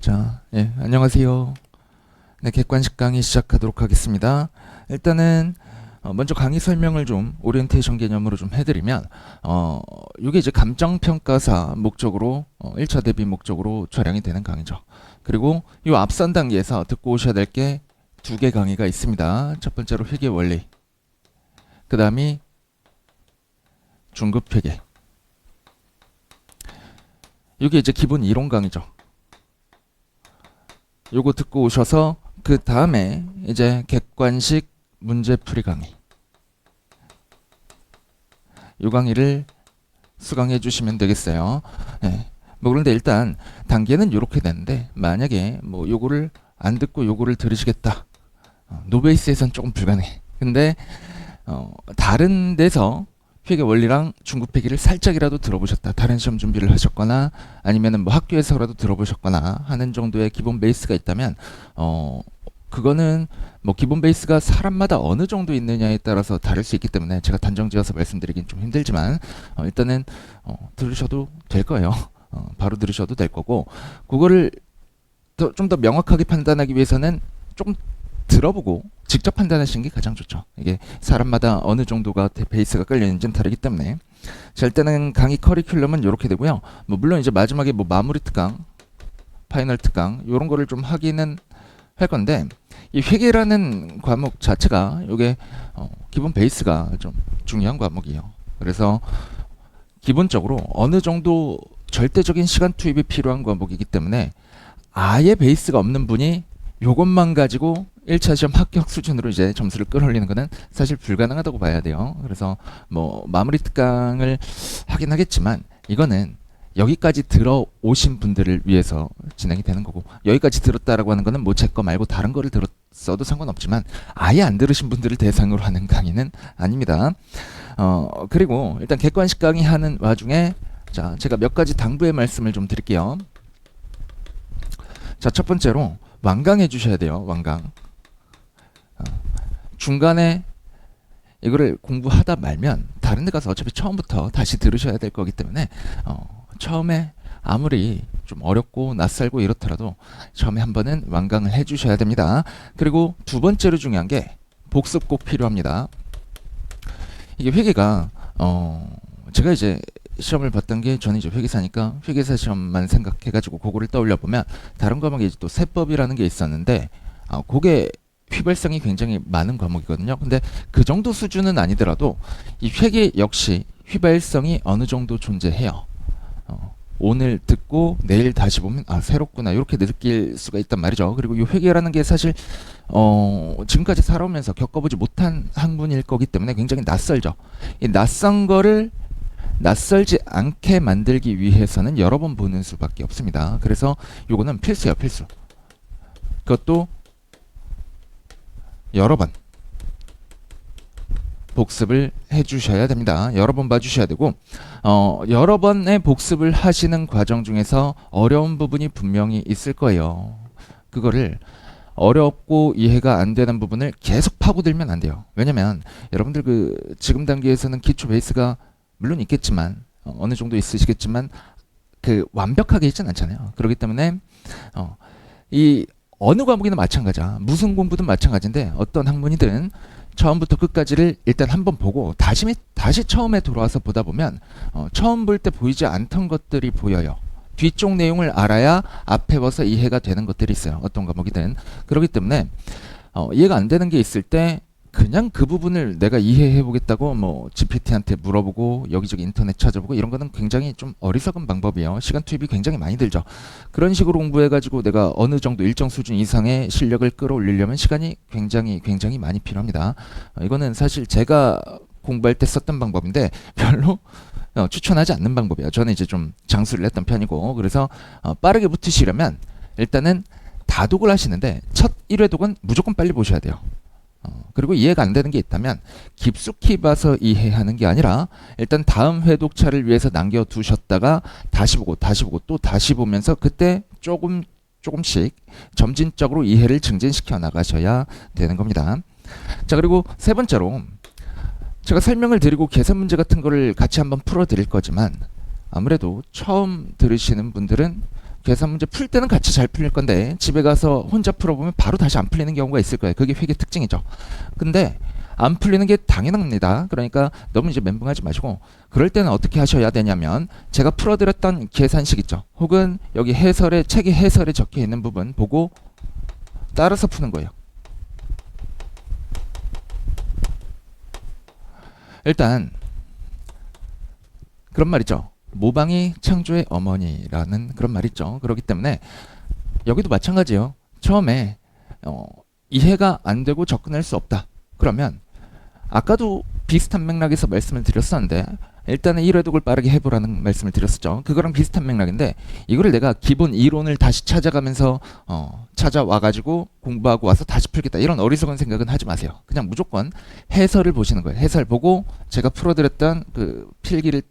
자, 안녕하세요. 네, 객관식 강의 시작하도록 하겠습니다. 일단은 먼저 강의 설명을 좀 오리엔테이션 개념으로 좀 해드리면 이게 이제 감정평가사 목적으로 1차 대비 목적으로 촬영이 되는 강의죠. 그리고 이 앞선 단계에서 듣고 오셔야 될 게 두 개 강의가 있습니다. 첫 번째로 회계 원리, 그 다음이 중급 회계. 이게 이제 기본 이론 강의죠. 요거 듣고 오셔서 그 다음에 이제 객관식 문제풀이 강의, 요 강의를 수강해 주시면 되겠어요. 네. 뭐 그런데 일단 단계는 이렇게 되는데, 만약에 뭐 요거를 안 듣고 요거를 들으시겠다, 노베이스에선 조금 불가능해. 근데 다른 데서 회계 원리랑 중급 회계를 살짝이라도 들어보셨다, 다른 시험 준비를 하셨거나 아니면은 뭐 학교에서라도 들어보셨거나 하는 정도의 기본 베이스가 있다면 그거는 뭐 기본 베이스가 사람마다 어느 정도 있느냐에 따라서 다를 수 있기 때문에 제가 단정지어서 말씀드리긴 좀 힘들지만 일단은 들으셔도 될 거예요. 바로 들으셔도 될 거고, 그거를 좀 더 명확하게 판단하기 위해서는 조금 들어보고 직접 판단하시는 게 가장 좋죠. 이게 사람마다 어느 정도가 베이스가 깔려있는지는 다르기 때문에. 자, 일단은 강의 커리큘럼은 이렇게 되고요. 뭐 물론 이제 마지막에 뭐 마무리 특강, 파이널 특강 이런 거를 좀 하기는 할 건데, 이 회계라는 과목 자체가 이게 기본 베이스가 좀 중요한 과목이에요. 그래서 기본적으로 어느 정도 절대적인 시간 투입이 필요한 과목이기 때문에 아예 베이스가 없는 분이 요것만 가지고 1차 시험 합격 수준으로 이제 점수를 끌어올리는 거는 사실 불가능하다고 봐야 돼요. 그래서 뭐 마무리 특강을 하긴 하겠지만 이거는 여기까지 들어오신 분들을 위해서 진행이 되는 거고, 여기까지 들었다라고 하는 거는 뭐 제 거 말고 다른 거를 들었어도 상관없지만 아예 안 들으신 분들을 대상으로 하는 강의는 아닙니다. 그리고 일단 객관식 강의 하는 와중에 자, 제가 몇 가지 당부의 말씀을 좀 드릴게요. 자, 첫 번째로 완강해 주셔야 돼요. 완강. 중간에 이거를 공부하다 말면 다른 데 가서 어차피 처음부터 다시 들으셔야 될 거기 때문에 처음에 아무리 좀 어렵고 낯설고 이렇더라도 처음에 한 번은 완강을 해 주셔야 됩니다. 그리고 두 번째로 중요한 게 복습 꼭 필요합니다. 이게 회계가 제가 이제 시험을 봤던 게, 저는 이제 회계사니까 회계사 시험만 생각해가지고 그거를 떠올려 보면 다른 과목에 이제 또 세법이라는 게 있었는데 그게 휘발성이 굉장히 많은 과목이거든요. 근데 그 정도 수준은 아니더라도 이 회계 역시 휘발성이 어느 정도 존재해요. 오늘 듣고 내일 다시 보면 새롭구나 이렇게 느낄 수가 있단 말이죠. 그리고 이 회계라는 게 사실 지금까지 살아오면서 겪어보지 못한 학문일 거기 때문에 굉장히 낯설죠. 이 낯선 거를 낯설지 않게 만들기 위해서는 여러 번 보는 수밖에 없습니다. 그래서 요거는 필수예요, 필수. 그것도 여러 번 복습을 해주셔야 됩니다. 여러 번 봐주셔야 되고, 여러 번의 복습을 하시는 과정 중에서 어려운 부분이 분명히 있을 거예요. 그거를 어렵고 이해가 안 되는 부분을 계속 파고들면 안 돼요. 왜냐면 여러분들 그 지금 단계에서는 기초 베이스가 물론 있겠지만 어느 정도 있으시겠지만 그 완벽하게 있진 않잖아요. 그렇기 때문에 이 어느 과목이나 마찬가지야. 무슨 공부든 마찬가지인데 어떤 학문이든 처음부터 끝까지를 일단 한번 보고 다시 처음에 돌아와서 보다 보면 처음 볼 때 보이지 않던 것들이 보여요. 뒤쪽 내용을 알아야 앞에 와서 이해가 되는 것들이 있어요. 어떤 과목이든. 그렇기 때문에 이해가 안 되는 게 있을 때 그냥 그 부분을 내가 이해해 보겠다고 뭐 GPT한테 물어보고 여기저기 인터넷 찾아보고 이런 거는 굉장히 좀 어리석은 방법이에요. 시간 투입이 굉장히 많이 들죠. 그런 식으로 공부해 가지고 내가 어느 정도 일정 수준 이상의 실력을 끌어올리려면 시간이 굉장히 많이 필요합니다. 이거는 사실 제가 공부할 때 썼던 방법인데 별로 추천하지 않는 방법이에요. 저는 이제 좀 장수를 했던 편이고, 그래서 빠르게 붙으시려면 일단은 다독을 하시는데 첫 1회 독은 무조건 빨리 보셔야 돼요. 그리고 이해가 안 되는 게 있다면 깊숙이 봐서 이해하는 게 아니라 일단 다음 회독차를 위해서 남겨두셨다가 다시 보고 또 다시 보면서 그때 조금씩 점진적으로 이해를 증진시켜 나가셔야 되는 겁니다. 자, 그리고 세 번째로 제가 설명을 드리고 계산 문제 같은 거를 같이 한번 풀어 드릴 거지만 아무래도 처음 들으시는 분들은 계산 문제 풀 때는 같이 잘 풀릴 건데 집에 가서 혼자 풀어보면 바로 다시 안 풀리는 경우가 있을 거예요. 그게 회계 특징이죠. 근데 안 풀리는 게 당연합니다. 그러니까 너무 이제 멘붕하지 마시고 그럴 때는 어떻게 하셔야 되냐면 제가 풀어드렸던 계산식 있죠. 혹은 여기 해설에 책의 해설에 적혀 있는 부분 보고 따라서 푸는 거예요. 일단 그런 말 있죠. 모방이 창조의 어머니라는 그런 말 있죠. 그렇기 때문에 여기도 마찬가지예요. 처음에 이해가 안 되고 접근할 수 없다. 그러면 아까도 비슷한 맥락에서 말씀을 드렸었는데 일단은 1회독을 빠르게 해보라는 말씀을 드렸었죠. 그거랑 비슷한 맥락인데 이거를 내가 기본 이론을 다시 찾아가면서 찾아와가지고 공부하고 와서 다시 풀겠다 이런 어리석은 생각은 하지 마세요. 그냥 무조건 해설을 보시는 거예요. 해설 보고 제가 풀어드렸던 그 풀이를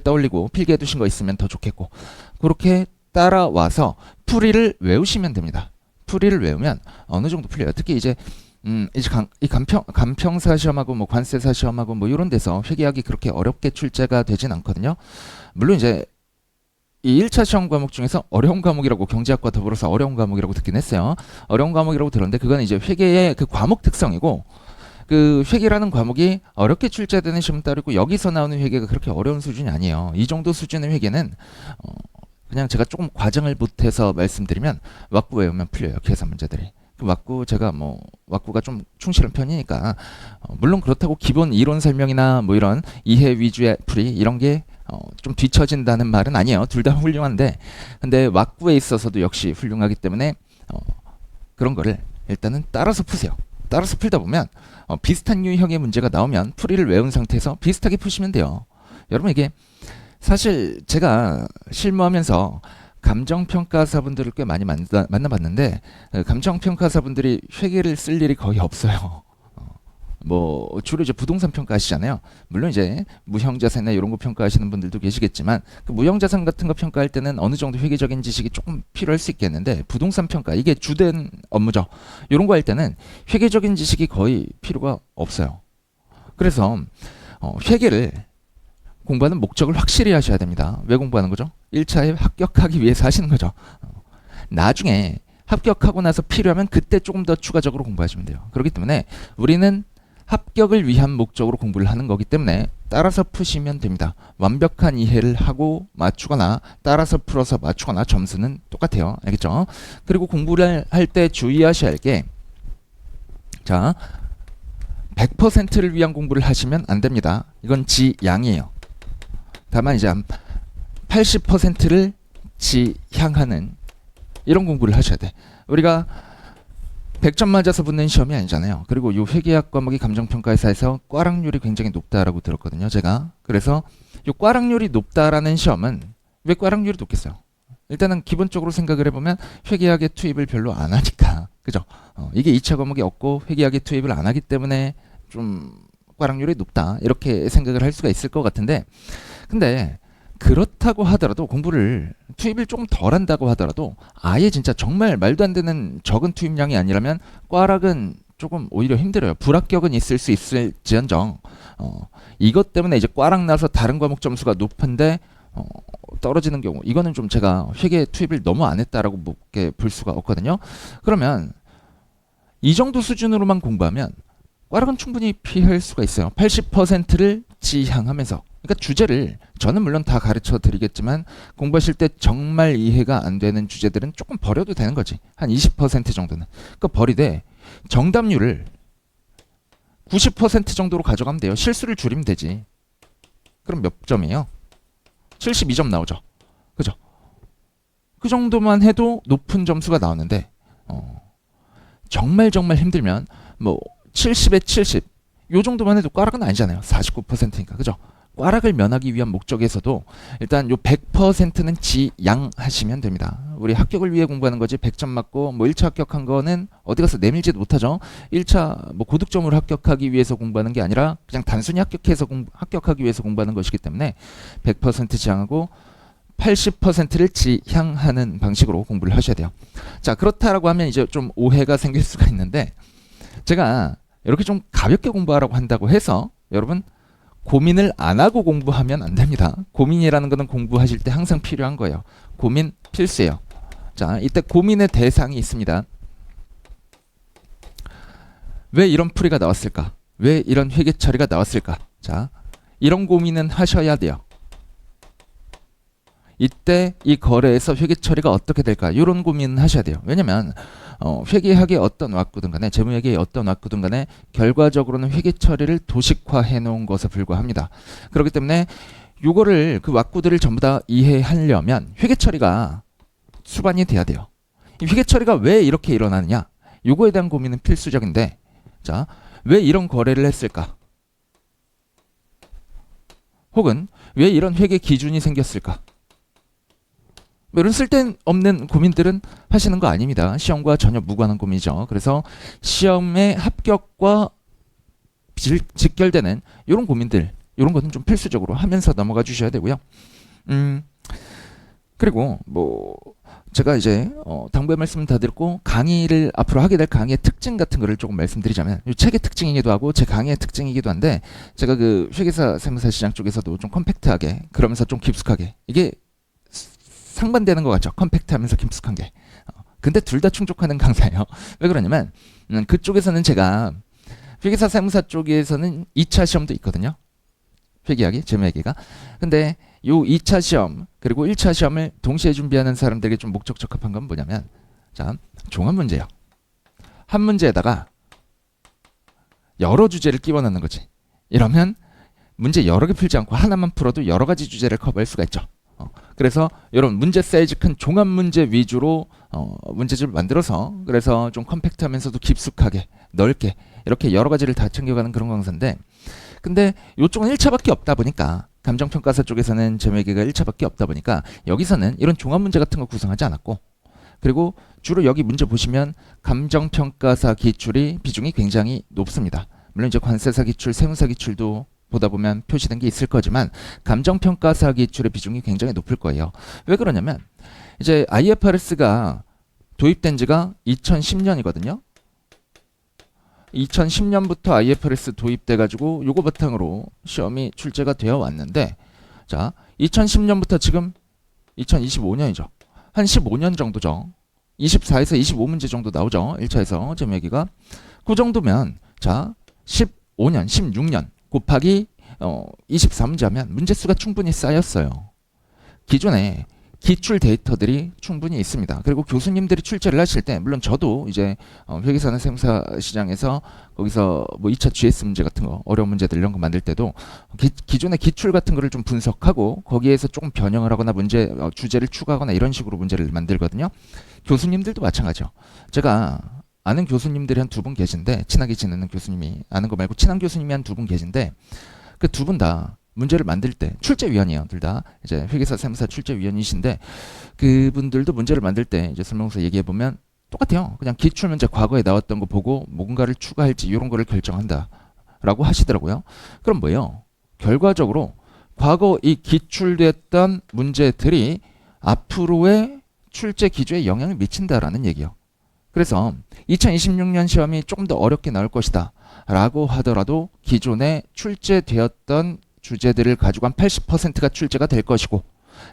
떠올리고 필기해 두신 거 있으면 더 좋겠고 그렇게 따라와서 풀이를 외우시면 됩니다. 풀이를 외우면 어느 정도 풀려요. 특히 이제 이 간평사 시험하고 뭐 관세사 시험하고 뭐 이런 데서 회계학이 그렇게 어렵게 출제가 되진 않거든요. 물론 이제 이 1차 시험 과목 중에서 어려운 과목이라고 경제학과 더불어서 어려운 과목이라고 듣긴 했어요. 어려운 과목이라고 들었는데 그건 이제 회계의 그 과목 특성이고 그 회계라는 과목이 어렵게 출제되는 시험 따르고 여기서 나오는 회계가 그렇게 어려운 수준이 아니에요. 이 정도 수준의 회계는 그냥 제가 조금 과정을 못해서 말씀드리면 왁구 외우면 풀려요. 계산 문제들이. 그 왁구 제가 뭐 왁구가 좀 충실한 편이니까 물론 그렇다고 기본 이론 설명이나 뭐 이런 이해 위주의 풀이 이런 게 좀 뒤처진다는 말은 아니에요. 둘 다 훌륭한데 근데 왁구에 있어서도 역시 훌륭하기 때문에 그런 거를 일단은 따라서 푸세요. 따라서 풀다 보면 비슷한 유형의 문제가 나오면 풀이를 외운 상태에서 비슷하게 푸시면 돼요. 여러분 이게 사실 제가 실무하면서 감정평가사분들을 꽤 많이 만나봤는데 감정평가사분들이 회계를 쓸 일이 거의 없어요. 뭐 주로 이제 부동산 평가하시잖아요. 물론 이제 무형자산이나 이런 거 평가하시는 분들도 계시겠지만 그 무형자산 같은 거 평가할 때는 어느 정도 회계적인 지식이 조금 필요할 수 있겠는데 부동산 평가 이게 주된 업무죠. 이런 거 할 때는 회계적인 지식이 거의 필요가 없어요. 그래서 회계를 공부하는 목적을 확실히 하셔야 됩니다. 왜 공부하는 거죠? 1차에 합격하기 위해서 하시는 거죠. 나중에 합격하고 나서 필요하면 그때 조금 더 추가적으로 공부하시면 돼요. 그렇기 때문에 우리는 합격을 위한 목적으로 공부를 하는 거기 때문에 따라서 푸시면 됩니다. 완벽한 이해를 하고 맞추거나 따라서 풀어서 맞추거나 점수는 똑같아요. 알겠죠? 그리고 공부를 할 때 주의하셔야 할 게 자, 100%를 위한 공부를 하시면 안 됩니다. 이건 지양이에요. 다만 이제 80%를 지향하는 이런 공부를 하셔야 돼. 우리가 100점 맞아서 붙는 시험이 아니잖아요. 그리고 이 회계학 과목이 감정평가사에서 꽈락률이 굉장히 높다라고 들었거든요. 제가. 그래서 이 꽈락률이 높다라는 시험은 왜 꽈락률이 높겠어요? 일단은 기본적으로 생각을 해보면 회계학의 투입을 별로 안 하니까. 그죠? 이게 2차 과목이 없고 회계학의 투입을 안 하기 때문에 좀 꽈락률이 높다. 이렇게 생각을 할 수가 있을 것 같은데 근데 그렇다고 하더라도 공부를 투입을 조금 덜 한다고 하더라도 아예 진짜 정말 말도 안 되는 적은 투입량이 아니라면 꽈락은 조금 오히려 힘들어요. 불합격은 있을 수 있을지언정 이것 때문에 이제 꽈락 나서 다른 과목 점수가 높은데 떨어지는 경우 이거는 좀 제가 회계 투입을 너무 안 했다라고 볼 수가 없거든요. 그러면 이 정도 수준으로만 공부하면 꽈락은 충분히 피할 수가 있어요. 80%를 지향하면서 그러니까 주제를 저는 물론 다 가르쳐 드리겠지만 공부하실 때 정말 이해가 안 되는 주제들은 조금 버려도 되는 거지. 한 20% 정도는. 그러니까 버리되 정답률을 90% 정도로 가져가면 돼요. 실수를 줄이면 되지. 그럼 몇 점이에요? 72점 나오죠. 그죠? 그 정도만 해도 높은 점수가 나오는데 정말 힘들면 뭐 70에 70 요 정도만 해도 꽈락은 아니잖아요. 49%니까. 그죠? 꽈락을 면하기 위한 목적에서도 일단 요 100%는 지양하시면 됩니다. 우리 합격을 위해 공부하는 거지 100점 맞고 뭐 1차 합격한 거는 어디 가서 내밀지도 못하죠. 1차 뭐 고득점으로 합격하기 위해서 공부하는 게 아니라 그냥 단순히 합격하기 위해서 공부하는 것이기 때문에 100% 지양하고 80%를 지향하는 방식으로 공부를 하셔야 돼요. 자, 그렇다라고 하면 이제 좀 오해가 생길 수가 있는데 제가 이렇게 좀 가볍게 공부하라고 한다고 해서 여러분 고민을 안 하고 공부하면 안 됩니다. 고민이라는 거는 공부하실 때 항상 필요한 거예요. 고민 필수예요. 자, 이때 고민의 대상이 있습니다. 왜 이런 풀이가 나왔을까? 왜 이런 회계 처리가 나왔을까? 자, 이런 고민은 하셔야 돼요. 이때 이 거래에서 회계 처리가 어떻게 될까? 이런 고민은 하셔야 돼요. 왜냐면 회계학의 어떤 왁구든 간에 재무회계의 어떤 왁구든 간에 결과적으로는 회계 처리를 도식화해 놓은 것에 불과합니다. 그렇기 때문에 요거를 그 왁구들을 전부 다 이해하려면 회계 처리가 수반이 돼야 돼요. 이 회계 처리가 왜 이렇게 일어나느냐? 요거에 대한 고민은 필수적인데, 자, 왜 이런 거래를 했을까? 혹은 왜 이런 회계 기준이 생겼을까? 뭐 이런 쓸데없는 고민들은 하시는 거 아닙니다. 시험과 전혀 무관한 고민이죠. 그래서 시험의 합격과 직결되는 이런 고민들, 이런 것은 좀 필수적으로 하면서 넘어가 주셔야 되고요. 그리고 뭐 제가 이제 당부의 말씀 다 드렸고, 강의를 앞으로 하게 될 강의의 특징 같은 거를 조금 말씀드리자면, 이 책의 특징이기도 하고 제 강의의 특징이기도 한데, 제가 그 회계사 세무사 시장 쪽에서도 좀 컴팩트하게, 그러면서 좀 깊숙하게, 이게 상반되는 것 같죠. 컴팩트하면서 깊숙한 게. 근데 둘 다 충족하는 강사예요. 왜 그러냐면 그쪽에서는 제가 회계사 세무사 쪽에서는 2차 시험도 있거든요. 회계학이, 재무회계가. 근데 요 2차 시험 그리고 1차 시험을 동시에 준비하는 사람들에게 좀 목적 적합한 건 뭐냐면, 자, 종합 문제예요. 한 문제에다가 여러 주제를 끼워 넣는 거지. 이러면 문제 여러 개 풀지 않고 하나만 풀어도 여러 가지 주제를 커버할 수가 있죠. 그래서 이런 문제 사이즈 큰 종합 문제 위주로 문제집을 만들어서, 그래서 좀 컴팩트하면서도 깊숙하게 넓게 이렇게 여러 가지를 다 챙겨가는 그런 강사인데, 근데 이쪽은 1차밖에 없다 보니까, 감정평가사 쪽에서는 재무회계가 1차밖에 없다 보니까 여기서는 이런 종합 문제 같은 거 구성하지 않았고, 그리고 주로 여기 문제 보시면 감정평가사 기출이 비중이 굉장히 높습니다. 물론 이제 관세사 기출, 세무사 기출도 보다 보면 표시된 게 있을 거지만 감정평가사 기출의 비중이 굉장히 높을 거예요. 왜 그러냐면 이제 IFRS가 도입된 지가 2010년이거든요. 2010년부터 IFRS 도입돼 가지고 요거 바탕으로 시험이 출제가 되어 왔는데, 자, 2010년부터 지금 2025년이죠. 한 15년 정도죠. 24에서 25문제 정도 나오죠. 1차에서 재무회계가. 그 정도면 자, 15년, 16년 곱하기 24문제 하면 문제 수가 충분히 쌓였어요. 기존에 기출 데이터들이 충분히 있습니다. 그리고 교수님들이 출제를 하실 때, 물론 저도 이제 회계사나 세무사 시장에서 거기서 뭐 2차 GS 문제 같은 거, 어려운 문제들 이런 거 만들 때도 기존의 기출 같은 거를 좀 분석하고 거기에서 조금 변형을 하거나 문제 주제를 추가하거나 이런 식으로 문제를 만들거든요. 교수님들도 마찬가지죠. 제가 아는 교수님들이 한 두 분 계신데, 친하게 지내는 교수님이, 아는 거 말고 친한 교수님이 한 두 분 계신데, 그 두 분 다 문제를 만들 때 출제위원이에요. 둘 다 이제 회계사 세무사 출제위원이신데, 그분들도 문제를 만들 때 이제 설명서 얘기해 보면 똑같아요. 그냥 기출 문제 과거에 나왔던 거 보고 뭔가를 추가할지 이런 거를 결정한다라고 하시더라고요. 그럼 뭐예요? 결과적으로 과거 이 기출됐던 문제들이 앞으로의 출제 기조에 영향을 미친다라는 얘기예요. 그래서 2026년 시험이 조금 더 어렵게 나올 것이다 라고 하더라도 기존에 출제되었던 주제들을 가지고 한 80%가 출제가 될 것이고,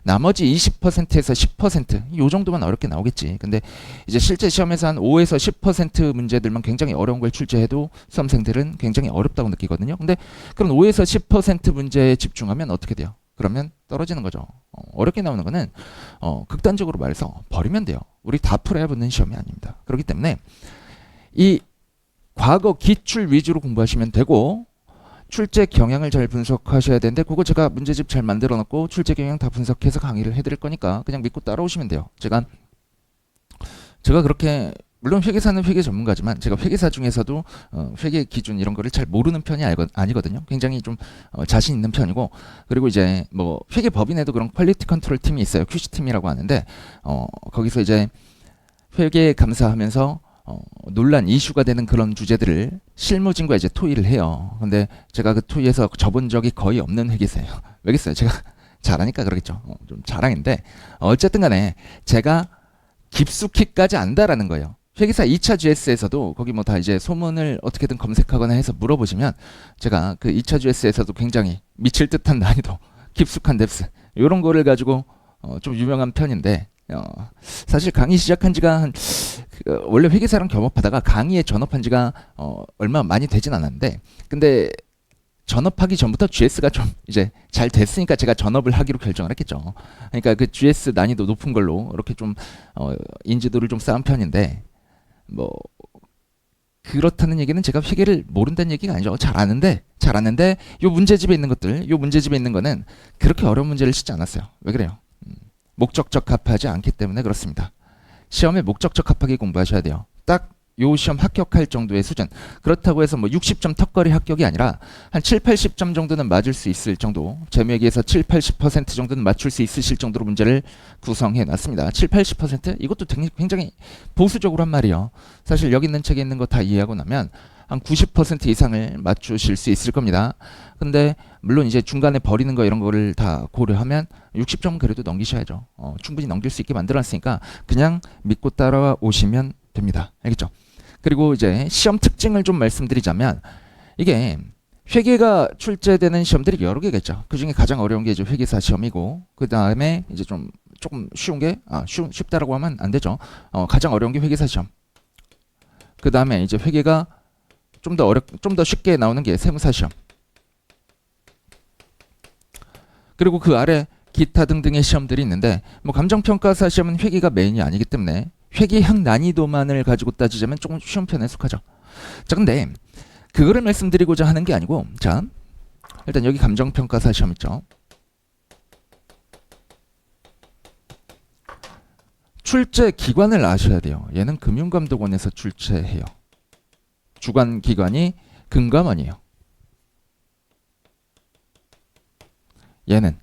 나머지 20%에서 10%이 정도만 어렵게 나오겠지. 근데 이제 실제 시험에서 한 5에서 10% 문제들만 굉장히 어려운 걸 출제해도 수험생들은 굉장히 어렵다고 느끼거든요. 근데 그런 5에서 10% 문제에 집중하면 어떻게 돼요? 그러면 떨어지는 거죠. 어렵게 나오는 거는 극단적으로 말해서 버리면 돼요. 우리 다 풀어야 붙는 시험이 아닙니다. 그렇기 때문에 이 과거 기출 위주로 공부하시면 되고, 출제 경향을 잘 분석하셔야 되는데, 그거 제가 문제집 잘 만들어 놓고 출제 경향 다 분석해서 강의를 해드릴 거니까 그냥 믿고 따라오시면 돼요. 제가 그렇게, 물론 회계사는 회계 전문가지만 제가 회계사 중에서도 회계 기준 이런 거를 잘 모르는 편이 아니거든요. 굉장히 좀 자신 있는 편이고, 그리고 이제 뭐 회계 법인에도 그런 퀄리티 컨트롤 팀이 있어요. QC 팀이라고 하는데, 거기서 이제 회계 감사하면서 논란 이슈가 되는 그런 주제들을 실무진과 이제 토의를 해요. 근데 제가 그 토의에서 져본 적이 거의 없는 회계사예요. 왜겠어요? 제가 잘하니까 그러겠죠. 좀 자랑인데, 어쨌든 간에 제가 깊숙이까지 안다라는 거예요. 회계사 2차 GS에서도 거기 뭐 다 이제 소문을 어떻게든 검색하거나 해서 물어보시면 제가 그 2차 GS에서도 굉장히 미칠 듯한 난이도, 깊숙한 뎁스 이런 거를 가지고 좀 유명한 편인데 사실 강의 시작한 지가 원래 회계사랑 겸업하다가 강의에 전업한 지가 얼마 많이 되진 않았는데 근데 전업하기 전부터 GS가 좀 이제 잘 됐으니까 제가 전업을 하기로 결정을 했겠죠. 그러니까 그 GS 난이도 높은 걸로 이렇게 좀 인지도를 좀 쌓은 편인데 뭐 그렇다는 얘기는 제가 회계를 모른다는 얘기가 아니죠. 잘 아는데 요 문제집에 있는 것들, 요 문제집에 있는 거는 그렇게 어려운 문제를 싣지 않았어요. 왜 그래요? 목적적 합하지 않기 때문에 그렇습니다. 시험에 목적적 합하기 공부하셔야 돼요. 딱 요 시험 합격할 정도의 수준. 그렇다고 해서 뭐 60점 턱걸이 합격이 아니라 한 7, 80점 정도는 맞을 수 있을 정도. 제목에서 7, 80% 정도는 맞출 수 있으실 정도로 문제를 구성해 놨습니다. 7, 80%? 이것도 굉장히 보수적으로 한 말이에요. 사실 여기 있는 책에 있는 거 다 이해하고 나면 한 90% 이상을 맞추실 수 있을 겁니다. 근데 물론 이제 중간에 버리는 거 이런 거를 다 고려하면 60점은 그래도 넘기셔야죠. 충분히 넘길 수 있게 만들어놨으니까 그냥 믿고 따라오시면 됩니다. 알겠죠? 그리고 이제 시험 특징을 좀 말씀드리자면 이게 회계가 출제되는 시험들이 여러 개가 있죠. 그 중에 가장 어려운 게 이제 회계사 시험이고 그 다음에 이제 조금 쉬운 게 쉽다라고 하면 안 되죠. 가장 어려운 게 회계사 시험. 그 다음에 이제 회계가 좀 더 쉽게 나오는 게 세무사 시험. 그리고 그 아래 기타 등등의 시험들이 있는데 뭐 감정평가사 시험은 회계가 메인이 아니기 때문에 회계형 난이도만을 가지고 따지자면 조금 쉬운 편에 속하죠. 자, 근데 그거를 말씀드리고자 하는 게 아니고 자, 일단 여기 감정평가사 시험 있죠. 출제 기관을 아셔야 돼요. 얘는 금융감독원에서 출제해요. 주관 기관이 금감원이에요. 얘는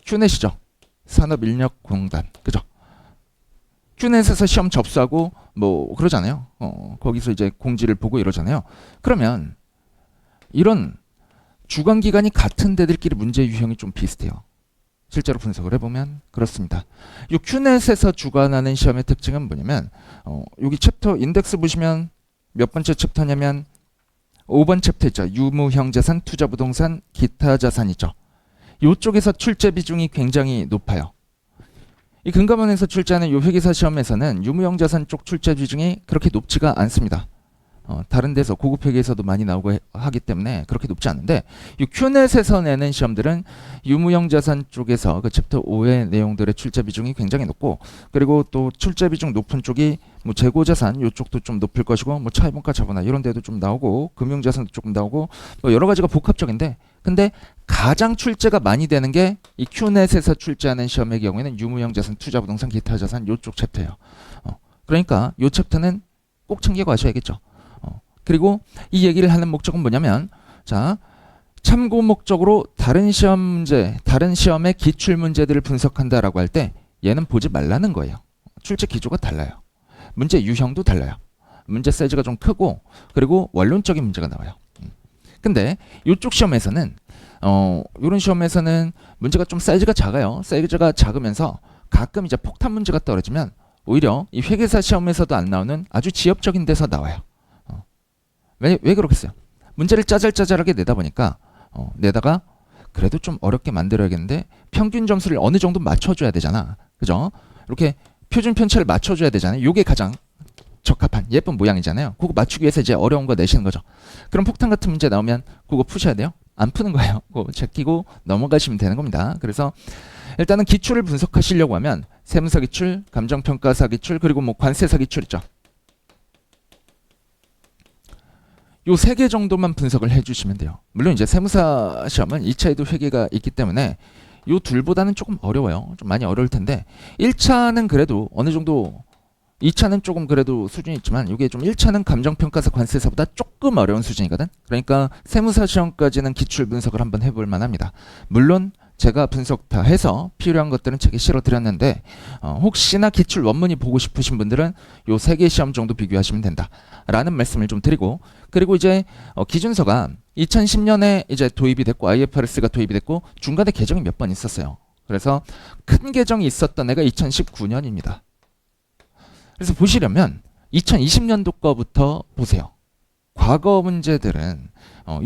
큐넷이죠. 산업인력공단. 그죠? 큐넷에서 시험 접수하고 뭐 그러잖아요. 거기서 이제 공지를 보고 이러잖아요. 그러면 이런 주관기관이 같은 데들끼리 문제 유형이 좀 비슷해요. 실제로 분석을 해보면 그렇습니다. 이 큐넷에서 주관하는 시험의 특징은 뭐냐면 여기 챕터 인덱스 보시면 몇 번째 챕터냐면 5번 챕터 있죠. 유무형 자산, 투자부동산, 기타 자산 있죠. 이쪽에서 출제 비중이 굉장히 높아요. 이 금감원에서 출제하는 이 회계사 시험에서는 유무형 자산 쪽 출제 비중이 그렇게 높지가 않습니다. 다른 데서 고급 회계에서도 많이 나오고 하기 때문에 그렇게 높지 않은데 이 큐넷에서 내는 시험들은 유무형 자산 쪽에서 그 챕터 5의 내용들의 출제 비중이 굉장히 높고 그리고 또 출제 비중 높은 쪽이 뭐 재고 자산 이쪽도 좀 높을 것이고 뭐 차입원가 자본화 이런 데도 좀 나오고 금융 자산도 조금 나오고 뭐 여러 가지가 복합적인데 근데 가장 출제가 많이 되는 게 이 큐넷에서 출제하는 시험의 경우에는 유무형 자산, 투자 부동산, 기타 자산 이쪽 챕터예요. 그러니까 이 챕터는 꼭 챙겨 가셔야겠죠. 그리고 이 얘기를 하는 목적은 뭐냐면 자 참고 목적으로 다른 시험 문제, 다른 시험의 기출 문제들을 분석한다라고 할 때 얘는 보지 말라는 거예요. 출제 기조가 달라요. 문제 유형도 달라요. 문제 사이즈가 좀 크고 그리고 원론적인 문제가 나와요. 근데 이쪽 시험에서는 이런 시험에서는 문제가 좀 사이즈가 작아요. 사이즈가 작으면서 가끔 이제 폭탄 문제가 떨어지면 오히려 이 회계사 시험에서도 안 나오는 아주 지엽적인 데서 나와요. 왜 그러겠어요? 문제를 짜잘짜잘하게 내다 보니까 내다가 그래도 좀 어렵게 만들어야겠는데 평균 점수를 어느 정도 맞춰줘야 되잖아. 그죠? 이렇게 표준 편차를 맞춰줘야 되잖아요. 이게 가장 적합한 예쁜 모양이잖아요. 그거 맞추기 위해서 이제 어려운 거 내시는 거죠. 그럼 폭탄 같은 문제 나오면 그거 푸셔야 돼요? 안 푸는 거예요. 그거 제끼고 넘어가시면 되는 겁니다. 그래서 일단은 기출을 분석하시려고 하면 세무사 기출, 감정평가사 기출, 그리고 뭐 관세사 기출 있죠. 요 세 개 정도만 분석을 해주시면 돼요. 물론 이제 세무사 시험은 2차에도 회계가 있기 때문에 요 둘보다는 조금 어려워요. 좀 많이 어려울 텐데 1차는 그래도 어느 정도 2차는 조금 그래도 수준이 있지만 이게 좀 1차는 감정평가사 관세사보다 조금 어려운 수준이거든. 그러니까 세무사 시험까지는 기출 분석을 한번 해볼 만합니다. 물론 제가 분석 다 해서 필요한 것들은 책에 실어드렸는데 혹시나 기출 원문이 보고 싶으신 분들은 요 3개 시험 정도 비교하시면 된다 라는 말씀을 좀 드리고 그리고 이제 기준서가 2010년에 이제 도입이 됐고 IFRS가 도입이 됐고 중간에 개정이 몇 번 있었어요. 그래서 큰 개정이 있었던 애가 2019년입니다. 그래서 보시려면 2020년도 거부터 보세요. 과거 문제들은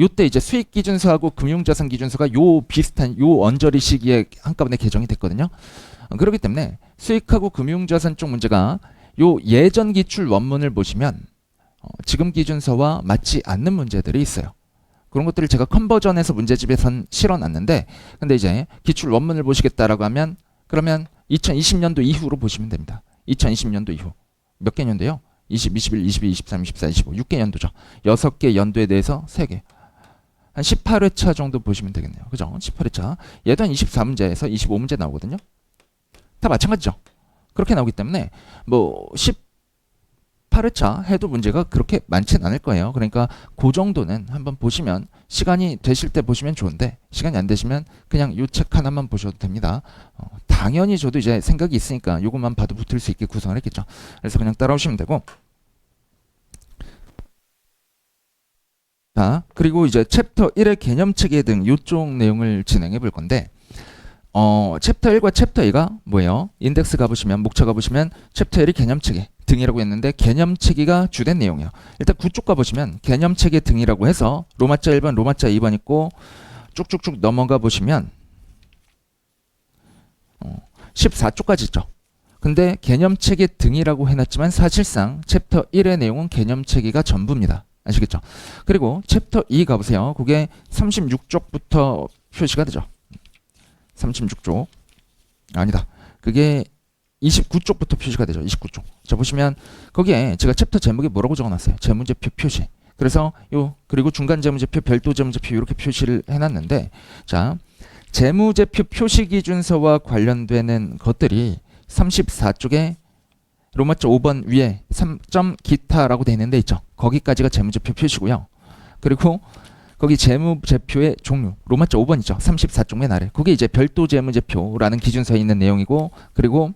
요때 이제 수익기준서하고 금융자산기준서가 요 비슷한 요 언저리 시기에 한꺼번에 개정이 됐거든요. 그렇기 때문에 수익하고 금융자산 쪽 문제가 요 예전 기출 원문을 보시면 지금 기준서와 맞지 않는 문제들이 있어요. 그런 것들을 제가 컨버전해서 문제집에선 실어놨는데, 근데 이제 기출 원문을 보시겠다라고 하면 그러면 2020년도 이후로 보시면 됩니다. 2020년도 이후 몇 개년도요? 20, 21, 22, 23, 24, 25 6개 연도죠. 6개 연도에 대해서 3개 한 18회차 정도 보시면 되겠네요. 그죠? 18회차 얘도 한 24문제에서 25문제 나오거든요. 다 마찬가지죠. 그렇게 나오기 때문에 뭐 18회차 해도 문제가 그렇게 많진 않을 거예요. 그러니까 그 정도는 한번 보시면, 시간이 되실 때 보시면 좋은데 시간이 안 되시면 그냥 이 책 하나만 보셔도 됩니다. 당연히 저도 이제 생각이 있으니까 이것만 봐도 붙을 수 있게 구성을 했겠죠. 그래서 그냥 따라오시면 되고, 자, 그리고 이제 챕터 1의 개념체계 등 이쪽 내용을 진행해 볼 건데, 챕터 1과 챕터 2가 뭐예요? 인덱스 가보시면, 목차 가보시면 챕터 1이 개념체계 등이라고 했는데 개념체계가 주된 내용이에요. 일단 9쪽 가보시면 개념체계 등이라고 해서 로마자 1번, 로마자 2번 있고 쭉쭉쭉 넘어가 보시면 14쪽까지 있죠. 근데 개념체계 등이라고 해놨지만 사실상 챕터 1의 내용은 개념체계가 전부입니다. 아시겠죠? 그리고 챕터 2 가보세요. 그게 36쪽부터 표시가 되죠. 36쪽 아니다. 그게 29쪽부터 표시가 되죠. 29쪽. 자, 보시면 거기에 제가 챕터 제목에 뭐라고 적어놨어요? 재무제표 표시. 그래서 그리고 중간 재무제표, 별도 재무제표 이렇게 표시를 해놨는데, 자, 재무제표 표시 기준서와 관련되는 것들이 34쪽에 로마자 5번 위에 3점 기타라고 되어 있는 데 있죠. 거기까지가 재무제표 표시고요. 그리고 거기 재무제표의 종류 로마자 5번이죠. 34쪽 맨 아래. 그게 이제 별도 재무제표라는 기준서에 있는 내용이고, 그리고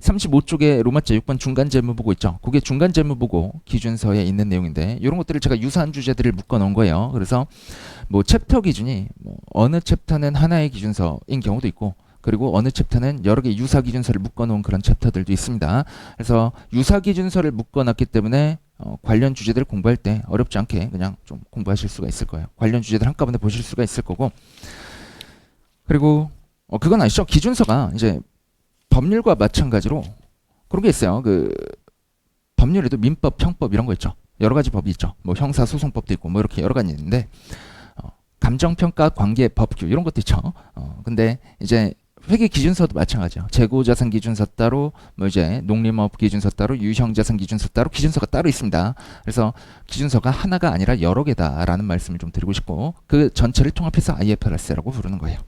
35쪽에 로마자 6번 중간 재무보고 있죠. 그게 중간 재무보고 기준서에 있는 내용인데, 이런 것들을 제가 유사한 주제들을 묶어 놓은 거예요. 그래서 뭐 챕터 기준이 어느 챕터는 하나의 기준서인 경우도 있고, 그리고 어느 챕터는 여러 개 유사 기준서를 묶어 놓은 그런 챕터들도 있습니다. 그래서 유사 기준서를 묶어 놨기 때문에 관련 주제들을 공부할 때 어렵지 않게 그냥 좀 공부하실 수가 있을 거예요. 관련 주제들 한꺼번에 보실 수가 있을 거고, 그리고 그건 아시죠? 기준서가 이제 법률과 마찬가지로 그런 게 있어요. 그 법률에도 민법, 형법 이런 거 있죠. 여러 가지 법이 있죠. 뭐 형사소송법도 있고 뭐 이렇게 여러 가지 있는데, 감정평가, 관계, 법규 이런 것도 있죠. 근데 이제 회계 기준서도 마찬가지예요. 재고자산 기준서 따로, 뭐 이제 농림업 기준서 따로, 유형자산 기준서 따로 기준서가 따로 있습니다. 그래서 기준서가 하나가 아니라 여러 개다라는 말씀을 좀 드리고 싶고, 그 전체를 통합해서 IFRS라고 부르는 거예요.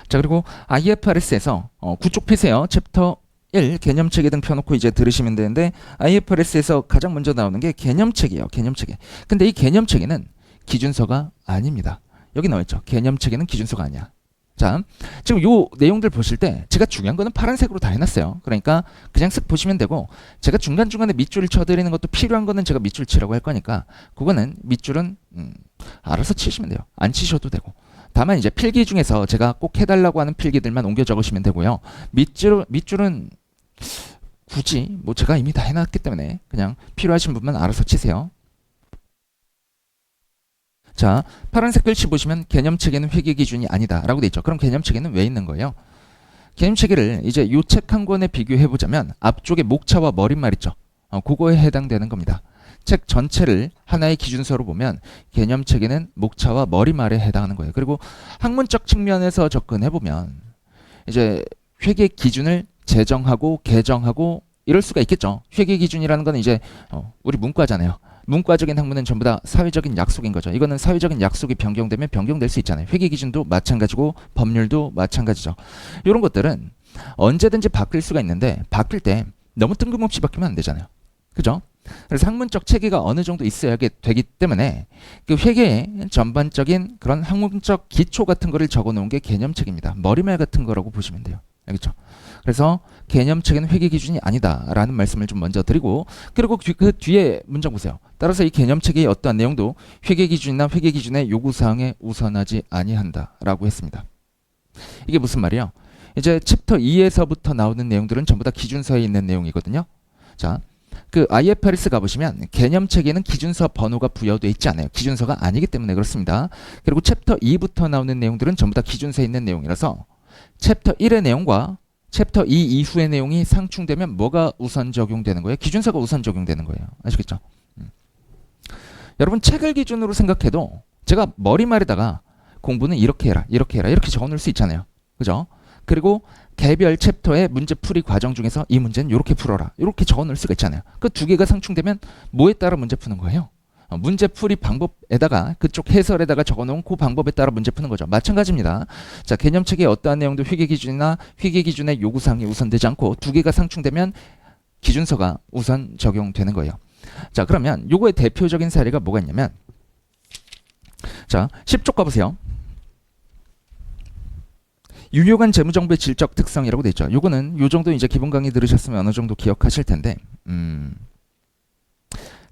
자, 그리고 IFRS에서 9쪽 펴세요. 챕터 1 개념체계 등 펴놓고 이제 들으시면 되는데, IFRS에서 가장 먼저 나오는 게 개념체계예요. 개념체계. 근데 이 개념체계는 기준서가 아닙니다. 여기 나와있죠. 개념체계는 기준서가 아니야. 자, 지금 요 내용들 보실 때 제가 중요한 거는 파란색으로 다 해놨어요. 그러니까 그냥 쓱 보시면 되고, 제가 중간중간에 밑줄을 쳐드리는 것도 필요한 거는 제가 밑줄 치라고 할 거니까 그거는 밑줄은 알아서 치시면 돼요. 안 치셔도 되고. 다만 이제 필기 중에서 제가 꼭 해달라고 하는 필기들만 옮겨 적으시면 되고요. 밑줄은 굳이 뭐 제가 이미 다 해놨기 때문에 그냥 필요하신 분만 알아서 치세요. 자, 파란색 글씨 보시면 개념체계는 회계 기준이 아니다 라고 돼 있죠. 그럼 개념체계는 왜 있는 거예요? 개념체계를 이제 요 책 한 권에 비교해 보자면 앞쪽에 목차와 머릿말 있죠. 그거에 해당되는 겁니다. 책 전체를 하나의 기준서로 보면 개념체계는 목차와 머릿말에 해당하는 거예요. 그리고 학문적 측면에서 접근해 보면 이제 회계 기준을 제정하고 개정하고 이럴 수가 있겠죠. 회계 기준이라는 건 이제 우리 문과잖아요. 문과적인 학문은 전부 다 사회적인 약속인 거죠. 이거는 사회적인 약속이 변경되면 변경될 수 있잖아요. 회계 기준도 마찬가지고 법률도 마찬가지죠. 이런 것들은 언제든지 바뀔 수가 있는데, 바뀔 때 너무 뜬금없이 바뀌면 안 되잖아요. 그죠? 그래서 학문적 체계가 어느 정도 있어야 되기 때문에 그 회계의 전반적인 그런 학문적 기초 같은 거를 적어 놓은 게 개념체계입니다. 머리말 같은 거라고 보시면 돼요. 알겠죠? 그래서 개념체계는 회계 기준이 아니다라는 말씀을 좀 먼저 드리고, 그리고 그 뒤에 문장 보세요. 따라서 이 개념체계의 어떠한 내용도 회계 기준이나 회계 기준의 요구사항에 우선하지 아니한다라고 했습니다. 이게 무슨 말이에요? 이제 챕터 2에서부터 나오는 내용들은 전부 다 기준서에 있는 내용이거든요. 자, 그 IFRS 가보시면 개념체계는 기준서 번호가 부여되어 있지 않아요. 기준서가 아니기 때문에 그렇습니다. 그리고 챕터 2부터 나오는 내용들은 전부 다 기준서에 있는 내용이라서 챕터 1의 내용과 챕터 2 이후의 내용이 상충되면 뭐가 우선 적용되는 거예요? 기준서가 우선 적용되는 거예요. 아시겠죠? 여러분 책을 기준으로 생각해도 제가 머리말에다가 공부는 이렇게 해라 이렇게 적어놓을 수 있잖아요. 그죠? 그리고 개별 챕터의 문제풀이 과정 중에서 이 문제는 이렇게 풀어라 이렇게 적어놓을 수가 있잖아요. 그 두 개가 상충되면 뭐에 따라 문제 푸는 거예요? 문제풀이 방법에다가 그쪽 해설에다가 적어놓은 그 방법에 따라 문제 푸는 거죠. 마찬가지입니다. 자, 개념책의 어떠한 내용도 회계기준이나 회계기준의 요구사항이 우선되지 않고 두 개가 상충되면 기준서가 우선 적용되는 거예요. 자, 그러면 요거의 대표적인 사례가 뭐가 있냐면 자, 10쪽 가보세요. 유효한 재무정보의 질적 특성이라고 돼 있죠. 요거는 요 정도 이제 기본 강의 들으셨으면 어느 정도 기억하실 텐데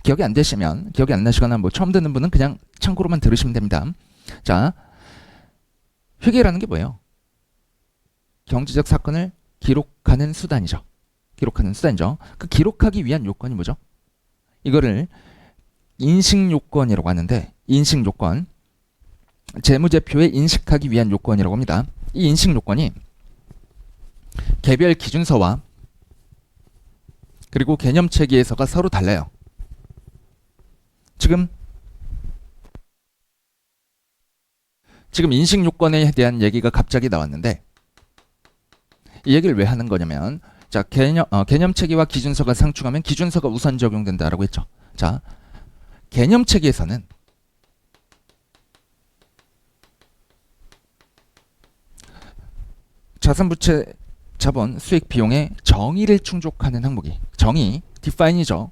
기억이 안 되시면 기억이 안 나시거나 뭐 처음 듣는 분은 그냥 참고로만 들으시면 됩니다. 자, 회계라는 게 뭐예요? 경제적 사건을 기록하는 수단이죠. 기록하는 수단이죠. 그 기록하기 위한 요건이 뭐죠? 이거를 인식요건이라고 하는데 인식요건 재무제표에 인식하기 위한 요건이라고 합니다. 이 인식요건이 개별 기준서와 그리고 개념체계에서가 서로 달라요. 지금 인식요건에 대한 얘기가 갑자기 나왔는데 이 얘기를 왜 하는 거냐면 자, 개념체계와 기준서가 상충하면 기준서가 우선 적용된다라고 했죠. 자, 개념체계에서는 자산부채 자본 수익 비용의 정의를 충족하는 항목이 정의 define이죠.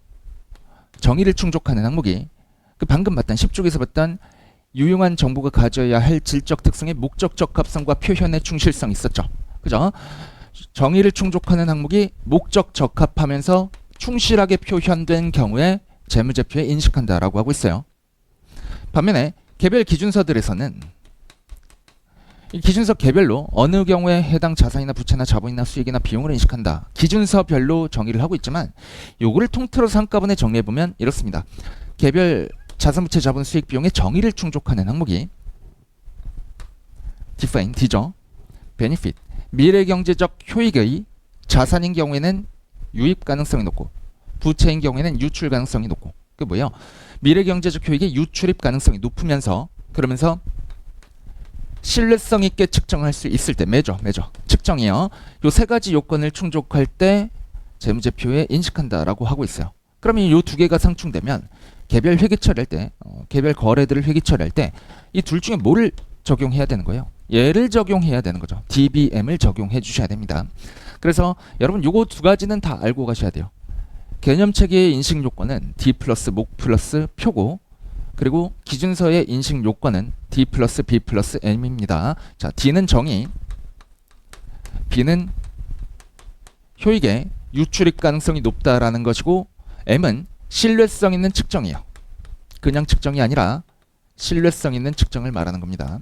정의를 충족하는 항목이 그 방금 봤던 10쪽에서 봤던 유용한 정보가 가져야 할 질적 특성의 목적 적합성과 표현의 충실성이 있었죠. 그죠? 정의를 충족하는 항목이 목적 적합하면서 충실하게 표현된 경우에 재무제표에 인식한다라고 하고 있어요. 반면에 개별 기준서들에서는 이 기준서 개별로 어느 경우에 해당 자산이나 부채나 자본이나 수익이나 비용을 인식한다. 기준서별로 정의를 하고 있지만 요거를 통틀어서 한꺼번에 정리해보면 이렇습니다. 개별 자산, 부채, 자본, 수익, 비용의 정의를 충족하는 항목이 define, D죠. benefit, 미래경제적 효익의 자산인 경우에는 유입 가능성이 높고 부채인 경우에는 유출 가능성이 높고 그 뭐예요? 미래경제적 효익의 유출입 가능성이 높으면서 그러면서 신뢰성 있게 측정할 수 있을 때 매저 측정이요. 요 세 가지 요건을 충족할 때 재무제표에 인식한다라고 하고 있어요. 그러면 요 두 개가 상충되면 개별 회계 처리할 때 개별 거래들을 회계 처리할 때 이 둘 중에 뭐를 적용해야 되는 거예요? 얘를 적용해야 되는 거죠. DBM을 적용해 주셔야 됩니다. 그래서 여러분 요거 두 가지는 다 알고 가셔야 돼요. 개념체계의 인식 요건은 D 플러스 목 플러스 표고 그리고 기준서의 인식 요건은 D 플러스 B 플러스 M입니다. 자, D는 정의, B는 효익의 유출입 가능성이 높다라는 것이고 M은 신뢰성 있는 측정이에요. 그냥 측정이 아니라 신뢰성 있는 측정을 말하는 겁니다.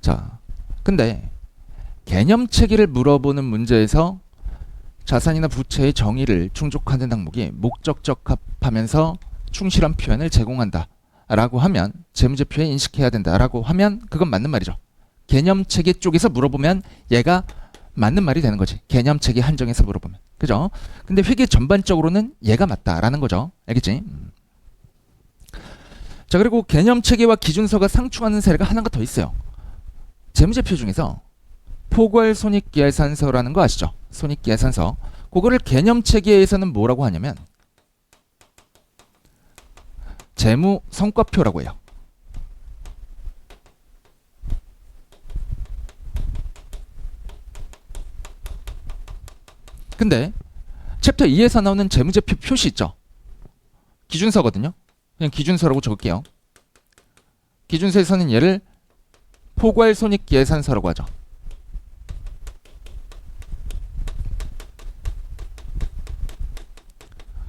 자, 근데 개념체계를 물어보는 문제에서 자산이나 부채의 정의를 충족하는 항목이 목적 적합하면서 충실한 표현을 제공한다 라고 하면 재무제표에 인식해야 된다 라고 하면 그건 맞는 말이죠. 개념체계 쪽에서 물어보면 얘가 맞는 말이 되는 거지. 개념체계 한정에서 물어보면. 그죠? 근데 회계 전반적으로는 얘가 맞다라는 거죠. 알겠지? 자, 그리고 개념체계와 기준서가 상충하는 사례가 하나가 더 있어요. 재무제표 중에서 포괄손익계산서라는 거 아시죠? 손익계산서. 그거를 개념체계에서는 뭐라고 하냐면 재무성과표라고 해요. 근데 챕터 2에서 나오는 재무제표 표시 있죠? 기준서거든요. 그냥 기준서라고 적을게요. 기준서에서는 얘를 포괄손익계산서라고 하죠.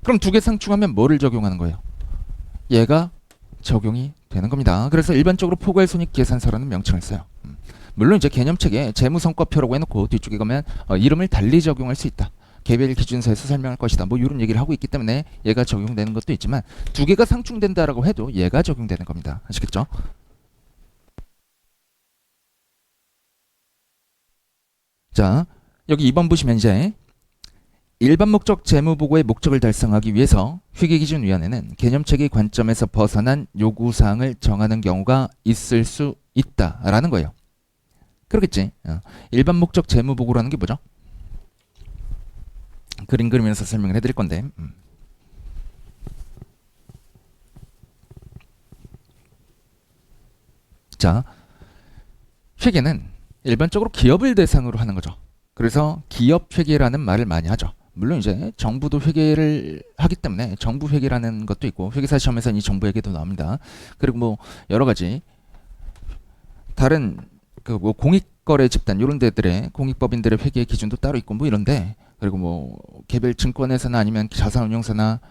그럼 두 개 상충하면 뭐를 적용하는 거예요? 얘가 적용이 되는 겁니다. 그래서 일반적으로 포괄손익계산서라는 명칭을 써요. 물론 이제 개념책에 재무성과표라고 해놓고 뒤쪽에 가면 이름을 달리 적용할 수 있다. 개별 기준서에서 설명할 것이다. 뭐 이런 얘기를 하고 있기 때문에 얘가 적용되는 것도 있지만 두 개가 상충된다라고 해도 얘가 적용되는 겁니다. 아시겠죠? 자, 여기 2번 보시면 이제 일반 목적 재무보고의 목적을 달성하기 위해서 회계기준위원회는 개념책의 관점에서 벗어난 요구사항을 정하는 경우가 있을 수 있다라는 거예요. 그렇겠지. 일반 목적 재무보고라는 게 뭐죠? 그림 그리면서 설명을 해드릴 건데 자, 회계는 일반적으로 기업을 대상으로 하는 거죠. 그래서 기업 회계라는 말을 많이 하죠. 물론 이제 정부도 회계를 하기 때문에 정부 회계라는 것도 있고 회계사 시험에서는 이 정부 회계도 나옵니다. 그리고 뭐 여러 가지 다른 그 뭐 공익거래 집단 이런 데들의 공익법인들의 회계 기준도 따로 있고 뭐 이런데 그리고 뭐 개별 증권회사나 아니면 자산운용사나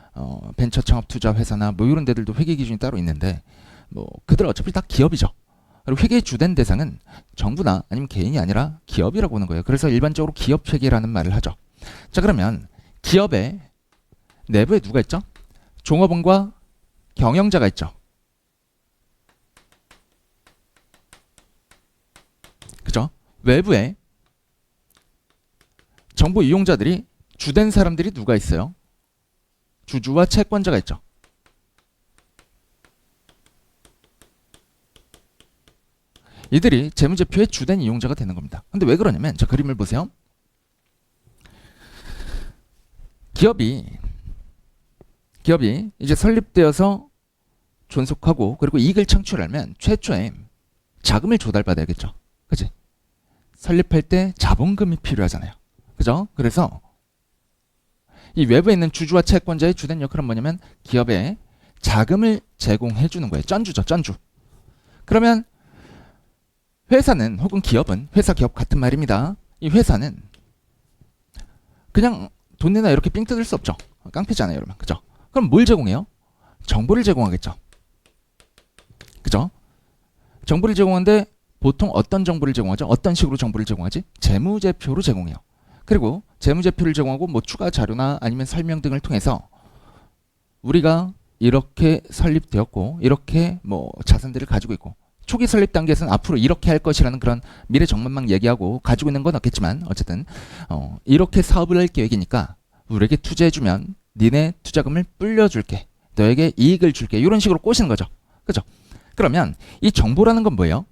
벤처 창업 투자 회사나 뭐 이런 데들도 회계 기준이 따로 있는데 뭐 그들 어차피 다 기업이죠. 그리고 회계의 주된 대상은 정부나 아니면 개인이 아니라 기업이라고 하는 거예요. 그래서 일반적으로 기업 회계라는 말을 하죠. 자, 그러면 기업의 내부에 누가 있죠? 종업원과 경영자가 있죠. 그죠? 외부에 정보 이용자들이 주된 사람들이 누가 있어요? 주주와 채권자가 있죠. 이들이 재무제표의 주된 이용자가 되는 겁니다. 근데 왜 그러냐면 저 그림을 보세요. 기업이 이제 설립되어서 존속하고 그리고 이익을 창출하려면 최초에 자금을 조달받아야겠죠. 그치? 설립할 때 자본금이 필요하잖아요. 그죠? 그래서 이 외부에 있는 주주와 채권자의 주된 역할은 뭐냐면 기업에 자금을 제공해 주는 거예요. 쩐주죠. 쩐주. 그러면 회사는 혹은 기업은 회사 기업 같은 말입니다. 이 회사는 그냥 돈 내나 이렇게 삥 뜯을 수 없죠. 깡패잖아요, 여러분. 그죠? 그럼 뭘 제공해요? 정보를 제공하겠죠. 그죠? 정보를 제공하는데 보통 어떤 정보를 제공하죠? 어떤 식으로 정보를 제공하지? 재무제표로 제공해요. 그리고 재무제표를 제공하고 뭐 추가 자료나 아니면 설명 등을 통해서 우리가 이렇게 설립되었고 이렇게 뭐 자산들을 가지고 있고 초기 설립 단계에서는 앞으로 이렇게 할 것이라는 그런 미래 전망만 얘기하고 가지고 있는 건 없겠지만 어쨌든 이렇게 사업을 할 계획이니까 우리에게 투자해주면 니네 투자금을 불려줄게. 너에게 이익을 줄게. 이런 식으로 꼬시는 거죠. 그죠? 그러면 이 정보라는 건 뭐예요?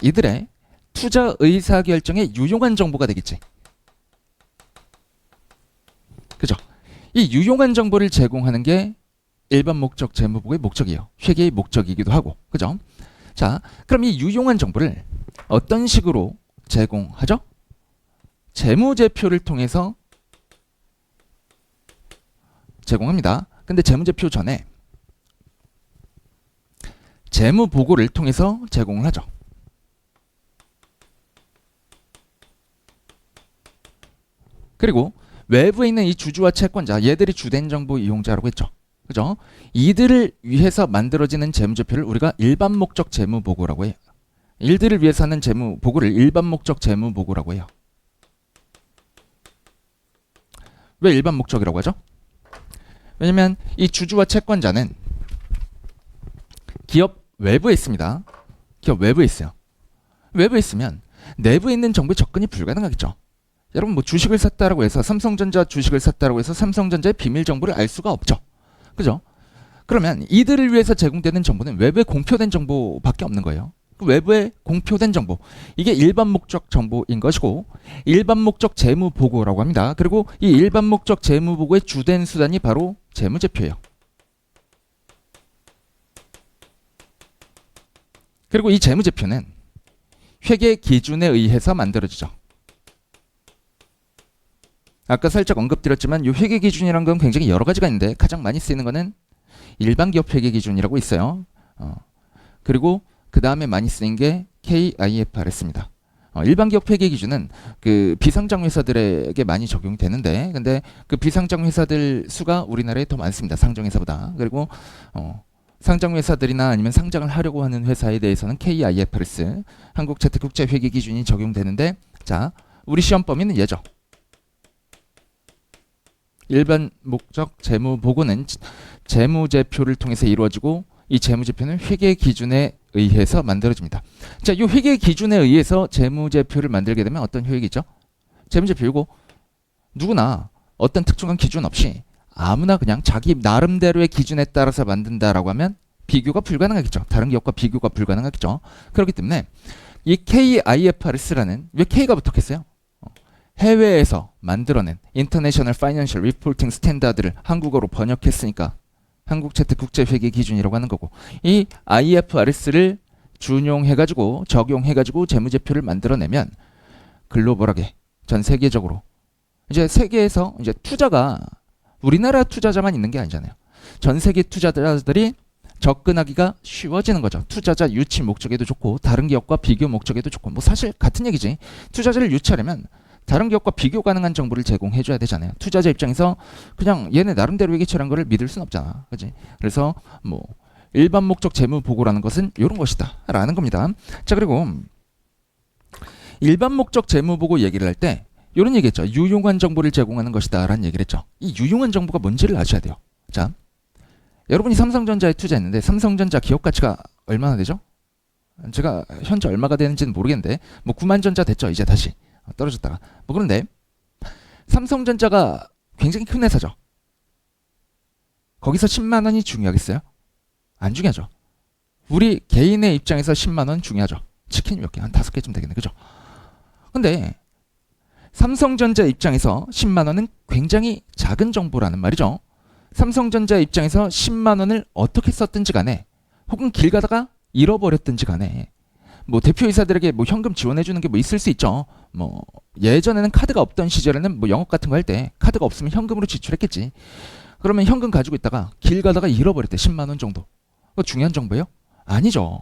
이들의 투자 의사결정에 유용한 정보가 되겠지. 그죠? 이 유용한 정보를 제공하는 게 일반 목적 재무보고의 목적이에요. 회계의 목적이기도 하고. 그죠? 자, 그럼 이 유용한 정보를 어떤 식으로 제공하죠? 재무제표를 통해서 제공합니다. 근데 재무제표 전에 재무보고를 통해서 제공을 하죠. 그리고 외부에 있는 이 주주와 채권자, 얘들이 주된 정보 이용자라고 했죠. 그죠? 이들을 위해서 만들어지는 재무제표를 우리가 일반 목적 재무보고라고 해요. 이들을 위해서 하는 재무보고를 일반 목적 재무보고라고 해요. 왜 일반 목적이라고 하죠? 왜냐면 이 주주와 채권자는 기업 외부에 있습니다. 기업 외부에 있어요. 외부에 있으면 내부에 있는 정보에 접근이 불가능하겠죠. 여러분 뭐 주식을 샀다라고 해서 삼성전자 주식을 샀다라고 해서 삼성전자의 비밀 정보를 알 수가 없죠. 그죠? 그러면 이들을 위해서 제공되는 정보는 외부에 공표된 정보밖에 없는 거예요. 그 외부에 공표된 정보, 이게 일반 목적 정보인 것이고 일반 목적 재무 보고라고 합니다. 그리고 이 일반 목적 재무 보고의 주된 수단이 바로 재무제표예요. 그리고 이 재무제표는 회계 기준에 의해서 만들어지죠. 아까 살짝 언급드렸지만 이 회계 기준이란 건 굉장히 여러 가지가 있는데 가장 많이 쓰이는 거는 일반 기업 회계 기준이라고 있어요. 그리고 그 다음에 많이 쓰인 게 KIFRS입니다. 일반 기업 회계 기준은 그 비상장 회사들에게 많이 적용이 되는데, 근데 그 비상장 회사들 수가 우리나라에 더 많습니다. 상장 회사보다. 그리고 상장 회사들이나 아니면 상장을 하려고 하는 회사에 대해서는 KIFRS 한국재택국제회계기준이 적용되는데, 자, 우리 시험 범위는 얘죠. 일반 목적 재무 보고는 재무제표를 통해서 이루어지고, 이 재무제표는 회계 기준에 의해서 만들어집니다. 자, 이 회계 기준에 의해서 재무제표를 만들게 되면 어떤 효익이죠? 재무제표 이거 누구나 어떤 특정한 기준 없이 아무나 그냥 자기 나름대로의 기준에 따라서 만든다라고 하면 비교가 불가능하겠죠. 다른 기업과 비교가 불가능하겠죠. 그렇기 때문에 이 KIFRS라는, 왜 K가 붙었겠어요? 해외에서 만들어낸 인터내셔널 파이낸셜 리포팅 스탠다드를 한국어로 번역했으니까 한국재택국제회계기준이라고 하는 거고, 이 IFRS를 준용해가지고 적용해가지고 재무제표를 만들어내면 글로벌하게 전 세계적으로, 이제 세계에서 이제 투자가 우리나라 투자자만 있는 게 아니잖아요. 전 세계 투자자들이 접근하기가 쉬워지는 거죠. 투자자 유치 목적에도 좋고 다른 기업과 비교 목적에도 좋고, 뭐 사실 같은 얘기지. 투자자를 유치하려면 다른 기업과 비교 가능한 정보를 제공해 줘야 되잖아요. 투자자 입장에서 그냥 얘네 나름대로 회계처럼 거를 믿을 순 없잖아. 그지? 그래서 뭐 일반 목적 재무 보고라는 것은 이런 것이다 라는 겁니다. 자, 그리고 일반 목적 재무 보고 얘기를 할 때 이런 얘기했죠. 유용한 정보를 제공하는 것이다 라는 얘기를 했죠. 이 유용한 정보가 뭔지를 아셔야 돼요. 자, 여러분이 삼성전자에 투자했는데 삼성전자 기업 가치가 얼마나 되죠? 제가 현재 얼마가 되는지는 모르겠는데 뭐 9만 전자 됐죠. 이제 다시 떨어졌다가. 뭐 그런데 삼성전자가 굉장히 큰 회사죠. 거기서 10만 원이 중요하겠어요? 안 중요하죠. 우리 개인의 입장에서 10만 원 중요하죠. 치킨 몇 개? 한 5개쯤 되겠네. 그죠? 근데 삼성전자 입장에서 10만 원은 굉장히 작은 정보라는 말이죠. 삼성전자 입장에서 10만 원을 어떻게 썼든지 간에, 혹은 길 가다가 잃어버렸든지 간에, 뭐 대표이사들에게 뭐 현금 지원해 주는 게 뭐 있을 수 있죠. 뭐 예전에는 카드가 없던 시절에는 뭐 영업 같은 거 할 때 카드가 없으면 현금으로 지출했겠지. 그러면 현금 가지고 있다가 길 가다가 잃어버렸대. 10만 원 정도. 그거 중요한 정보예요? 아니죠.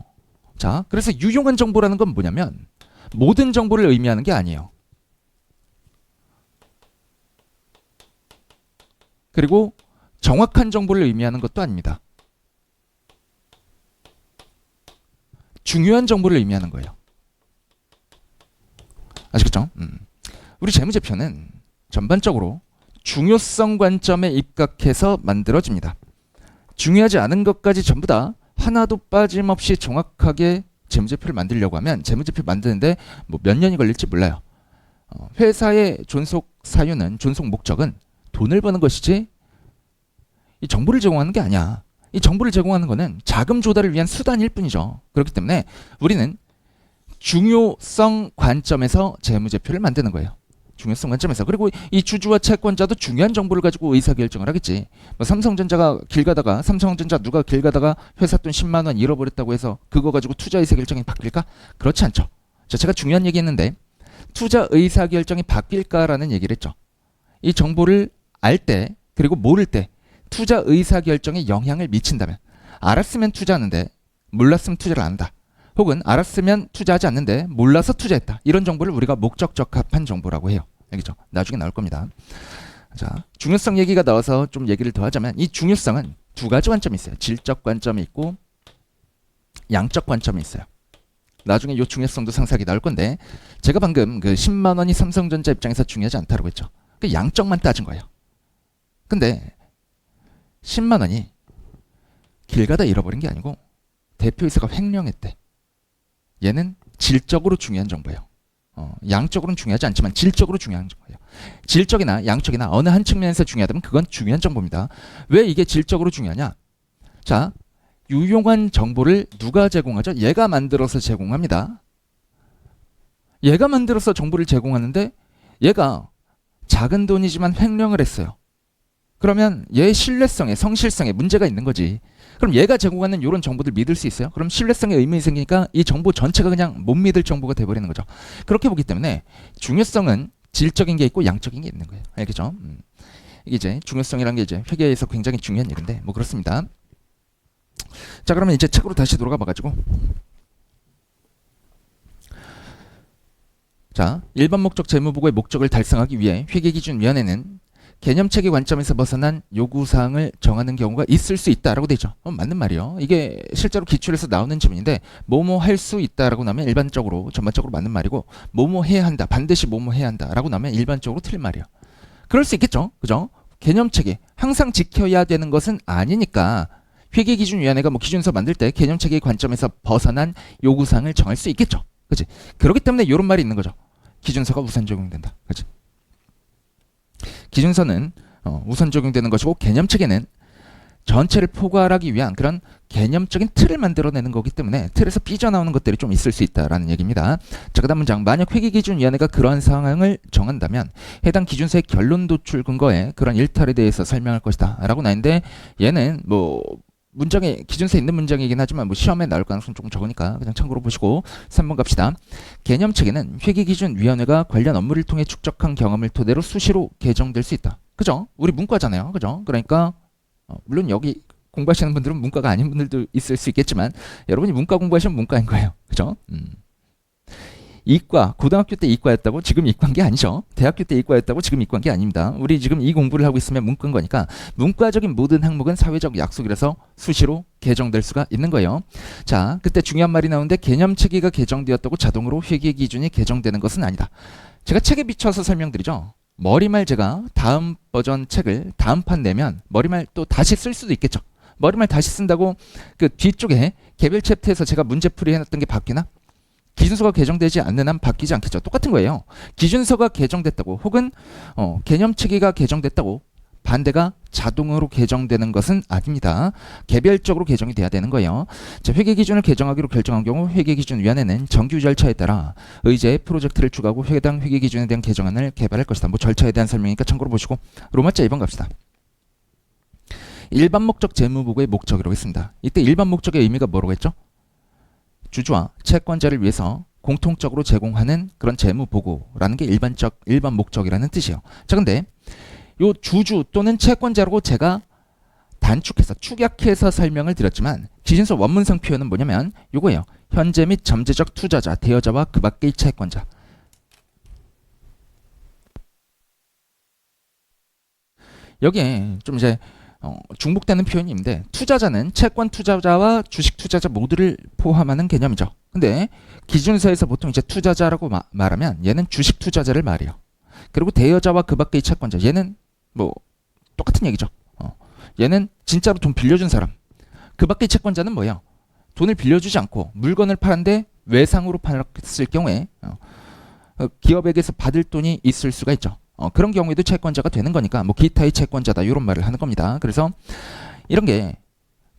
자, 그래서 유용한 정보라는 건 뭐냐면 모든 정보를 의미하는 게 아니에요. 그리고 정확한 정보를 의미하는 것도 아닙니다. 중요한 정보를 의미하는 거예요. 아시겠죠? 우리 재무제표는 전반적으로 중요성 관점에 입각해서 만들어집니다. 중요하지 않은 것까지 전부 다 하나도 빠짐없이 정확하게 재무제표를 만들려고 하면 재무제표 만드는데 뭐 몇 년이 걸릴지 몰라요. 회사의 존속 사유는, 존속 목적은 돈을 버는 것이지 이 정보를 제공하는 게 아니야. 이 정보를 제공하는 거는 자금 조달을 위한 수단일 뿐이죠. 그렇기 때문에 우리는 중요성 관점에서 재무제표를 만드는 거예요. 중요성 관점에서. 그리고 이 주주와 채권자도 중요한 정보를 가지고 의사결정을 하겠지. 뭐 삼성전자가 길 가다가, 삼성전자 누가 길 가다가 회사 돈 10만 원 잃어버렸다고 해서 그거 가지고 투자 의사결정이 바뀔까? 그렇지 않죠. 자, 제가 중요한 얘기 했는데 투자 의사결정이 바뀔까라는 얘기를 했죠. 이 정보를 알 때, 그리고 모를 때 투자 의사결정에 영향을 미친다면, 알았으면 투자하는데 몰랐으면 투자를 안 한다. 혹은 알았으면 투자하지 않는데 몰라서 투자했다. 이런 정보를 우리가 목적 적합한 정보라고 해요. 알겠죠? 나중에 나올 겁니다. 자, 중요성 얘기가 나와서 좀 얘기를 더 하자면 이 중요성은 두 가지 관점이 있어요. 질적 관점이 있고 양적 관점이 있어요. 나중에 이 중요성도 상세하게 나올 건데, 제가 방금 그 10만 원이 삼성전자 입장에서 중요하지 않다고 했죠. 그 양적만 따진 거예요. 근데 10만 원이 길 가다 잃어버린 게 아니고 대표이사가 횡령했대. 얘는 질적으로 중요한 정보예요. 양적으로는 중요하지 않지만 질적으로 중요한 정보예요. 질적이나 양적이나 어느 한 측면에서 중요하다면 그건 중요한 정보입니다. 왜 이게 질적으로 중요하냐? 자, 유용한 정보를 누가 제공하죠? 얘가 만들어서 제공합니다. 얘가 만들어서 정보를 제공하는데 얘가 작은 돈이지만 횡령을 했어요. 그러면 얘의 신뢰성에, 성실성에 문제가 있는 거지. 그럼 얘가 제공하는 이런 정보들 믿을 수 있어요? 그럼 신뢰성에 의문이 생기니까 이 정보 전체가 그냥 못 믿을 정보가 돼버리는 거죠. 그렇게 보기 때문에 중요성은 질적인 게 있고 양적인 게 있는 거예요. 알겠죠? 이게 이제 중요성이라는 게 이제 회계에서 굉장히 중요한 일인데 뭐 그렇습니다. 자, 그러면 이제 책으로 다시 돌아가 봐가지고, 자, 일반 목적 재무보고의 목적을 달성하기 위해 회계기준위원회는 개념체계 관점에서 벗어난 요구사항을 정하는 경우가 있을 수 있다라고 되죠. 맞는 말이요. 이게 실제로 기출에서 나오는 질문인데 뭐뭐 할 수 있다라고 나면 일반적으로 전반적으로 맞는 말이고 뭐뭐 해야 한다 반드시 뭐뭐 해야 한다라고 나면 일반적으로 틀린 말이에요. 그럴 수 있겠죠. 그죠? 개념체계 항상 지켜야 되는 것은 아니니까 회계기준위원회가 뭐 기준서 만들 때 개념체계 관점에서 벗어난 요구사항을 정할 수 있겠죠. 그치? 그렇기 때문에 이런 말이 있는 거죠. 기준서가 우선 적용된다. 그치? 기준서는 우선 적용되는 것이고 개념체계는 전체를 포괄하기 위한 그런 개념적인 틀을 만들어내는 거기 때문에 틀에서 삐져나오는 것들이 좀 있을 수 있다라는 얘기입니다. 자, 그다음 문장. 만약 회계기준위원회가 그러한 상황을 정한다면 해당 기준서의 결론 도출 근거에 그런 일탈에 대해서 설명할 것이다 라고 나있는데 얘는 뭐 문장에 기준서에 있는 문장이긴 하지만 뭐 시험에 나올 가능성이 조금 적으니까 그냥 참고로 보시고 3번 갑시다. 개념체계는 회계기준위원회가 관련 업무를 통해 축적한 경험을 토대로 수시로 개정될 수 있다. 그죠? 우리 문과잖아요. 그죠? 그러니까 물론 여기 공부하시는 분들은 문과가 아닌 분들도 있을 수 있겠지만 여러분이 문과 공부하시면 문과인 거예요. 그죠? 이과, 고등학교 때 이과였다고 지금 이과인 게 아니죠. 대학교 때 이과였다고 지금 이과인 게 아닙니다. 우리 지금 이 공부를 하고 있으면 문과인 거니까 문과적인 모든 항목은 사회적 약속이라서 수시로 개정될 수가 있는 거예요. 자, 그때 중요한 말이 나오는데 개념체계가 개정되었다고 자동으로 회계기준이 개정되는 것은 아니다. 제가 책에 비춰서 설명드리죠. 머리말 제가 다음 버전 책을 다음 판 내면 머리말 또 다시 쓸 수도 있겠죠. 머리말 다시 쓴다고 그 뒤쪽에 개별 챕터에서 제가 문제풀이 해놨던 게 바뀌나? 기준서가 개정되지 않는 한 바뀌지 않겠죠. 똑같은 거예요. 기준서가 개정됐다고 혹은 개념체계가 개정됐다고 반대가 자동으로 개정되는 것은 아닙니다. 개별적으로 개정이 돼야 되는 거예요. 자, 회계기준을 개정하기로 결정한 경우 회계기준위원회는 정규 절차에 따라 의제의 프로젝트를 추가하고 해당 회계기준에 대한 개정안을 개발할 것이다. 뭐 절차에 대한 설명이니까 참고로 보시고 로마자 2번 갑시다. 일반 목적 재무보고의 목적이라고 했습니다. 이때 일반 목적의 의미가 뭐라고 했죠? 주주와 채권자를 위해서 공통적으로 제공하는 그런 재무보고라는 게 일반 목적이라는 뜻이에요. 자, 근데 요 주주 또는 채권자라고 제가 단축해서 축약해서 설명을 드렸지만 기준서 원문상 표현은 뭐냐면 요거예요. 현재 및 잠재적 투자자, 대여자와 그 밖의 채권자. 여기에 좀 이제 중복되는 표현인데 투자자는 채권 투자자와 주식 투자자 모두를 포함하는 개념이죠. 근데 기준서에서 보통 이제 투자자라고 말하면 얘는 주식 투자자를 말해요. 그리고 대여자와 그 밖의 채권자 얘는 뭐 똑같은 얘기죠. 얘는 진짜로 돈 빌려준 사람. 그 밖의 채권자는 뭐예요? 돈을 빌려주지 않고 물건을 팔았는데 외상으로 팔았을 경우에 기업에게서 받을 돈이 있을 수가 있죠. 그런 경우에도 채권자가 되는 거니까 뭐 기타의 채권자다 이런 말을 하는 겁니다. 그래서 이런 게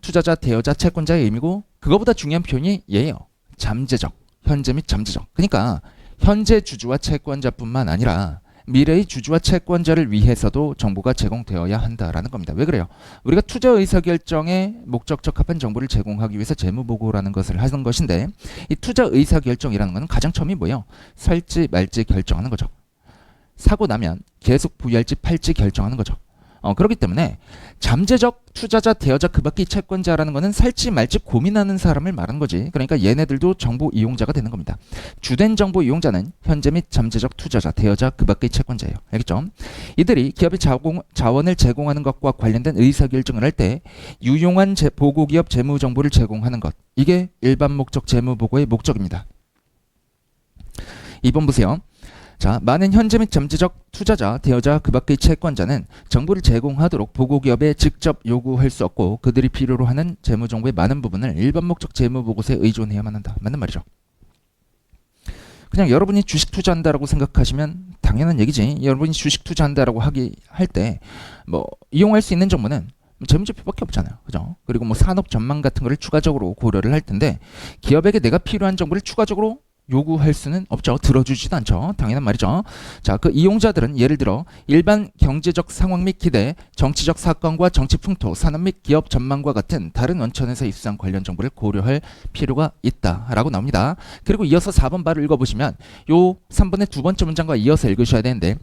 투자자, 대여자, 채권자의 의미고 그거보다 중요한 표현이 얘예요. 잠재적, 현재 및 잠재적. 그러니까 현재 주주와 채권자뿐만 아니라 미래의 주주와 채권자를 위해서도 정보가 제공되어야 한다라는 겁니다. 왜 그래요? 우리가 투자 의사결정에 목적적 적합한 정보를 제공하기 위해서 재무보고라는 것을 하는 것인데 이 투자 의사결정이라는 것은 가장 처음이 뭐예요? 살지 말지 결정하는 거죠. 사고 나면 계속 부여할지 팔지 결정하는 거죠. 그렇기 때문에 잠재적 투자자, 대여자, 그 밖의 채권자라는 것은 살지 말지 고민하는 사람을 말하는 거지. 그러니까 얘네들도 정보 이용자가 되는 겁니다. 주된 정보 이용자는 현재 및 잠재적 투자자, 대여자, 그 밖의 채권자예요. 알겠죠? 이들이 기업의 자원을 제공하는 것과 관련된 의사결정을 할 때 유용한 보고기업 재무 정보를 제공하는 것. 이게 일반 목적 재무보고의 목적입니다. 2번 보세요. 자, 많은 현재 및 잠재적 투자자, 대여자, 그 밖의 채권자는 정보를 제공하도록 보고기업에 직접 요구할 수 없고 그들이 필요로 하는 재무정보의 많은 부분을 일반 목적 재무보고서에 의존해야만 한다. 맞는 말이죠. 그냥 여러분이 주식 투자한다라고 생각하시면 당연한 얘기지. 여러분이 주식 투자한다라고 할 때 뭐 이용할 수 있는 정보는 재무제표밖에 없잖아요. 그죠? 그리고 뭐 산업 전망 같은 거를 추가적으로 고려를 할 텐데 기업에게 내가 필요한 정보를 추가적으로 요구할 수는 없죠. 들어주지도 않죠. 당연한 말이죠. 자, 그 이용자들은 예를 들어 일반 경제적 상황 및 기대, 정치적 사건과 정치 풍토, 산업 및 기업 전망과 같은 다른 원천에서 입수한 관련 정보를 고려할 필요가 있다라고 나옵니다. 그리고 이어서 4번 바로 읽어보시면 요 3번의 두 번째 문장과 이어서 읽으셔야 되는데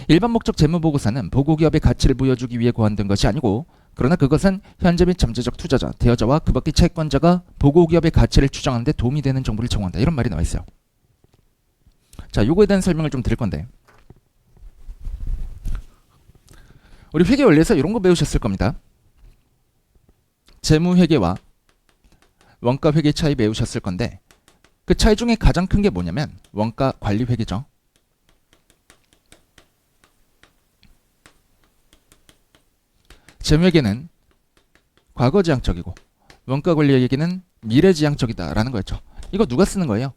일반 목적 재무보고서는 보고기업의 가치를 보여주기 위해 고안된 것이 아니고 그러나 그것은 현재 및 잠재적 투자자, 대여자와 그 밖의 채권자가 보고기업의 가치를 추정하는 데 도움이 되는 정보를 제공한다. 이런 말이 나와 있어요. 자, 요거에 대한 설명을 좀 드릴 건데 우리 회계 원리에서 이런 거 배우셨을 겁니다. 재무회계와 원가회계 차이 배우셨을 건데 그 차이 중에 가장 큰 게 뭐냐면 원가관리회계죠. 재무회계는 과거지향적이고 원가관리회계는 미래지향적이다라는 거였죠. 이거 누가 쓰는 거예요?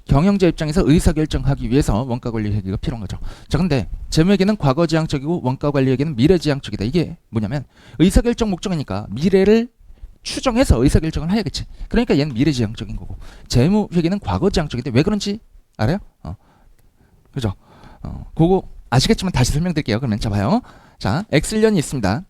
경영자 입장에서 의사결정하기 위해서 원가관리회계가 필요한 거죠. 자, 근데 재무회계는 과거지향적이고 원가관리회계는 미래지향적이다. 이게 뭐냐면 의사결정 목적이니까 미래를 추정해서 의사결정을 해야겠지. 그러니까 얘는 미래지향적인 거고 재무회계는 과거지향적인데 왜 그런지 알아요? 그죠? 그거 아시겠지만 다시 설명드릴게요. 그러면 자 봐요. 자, X년이 있습니다.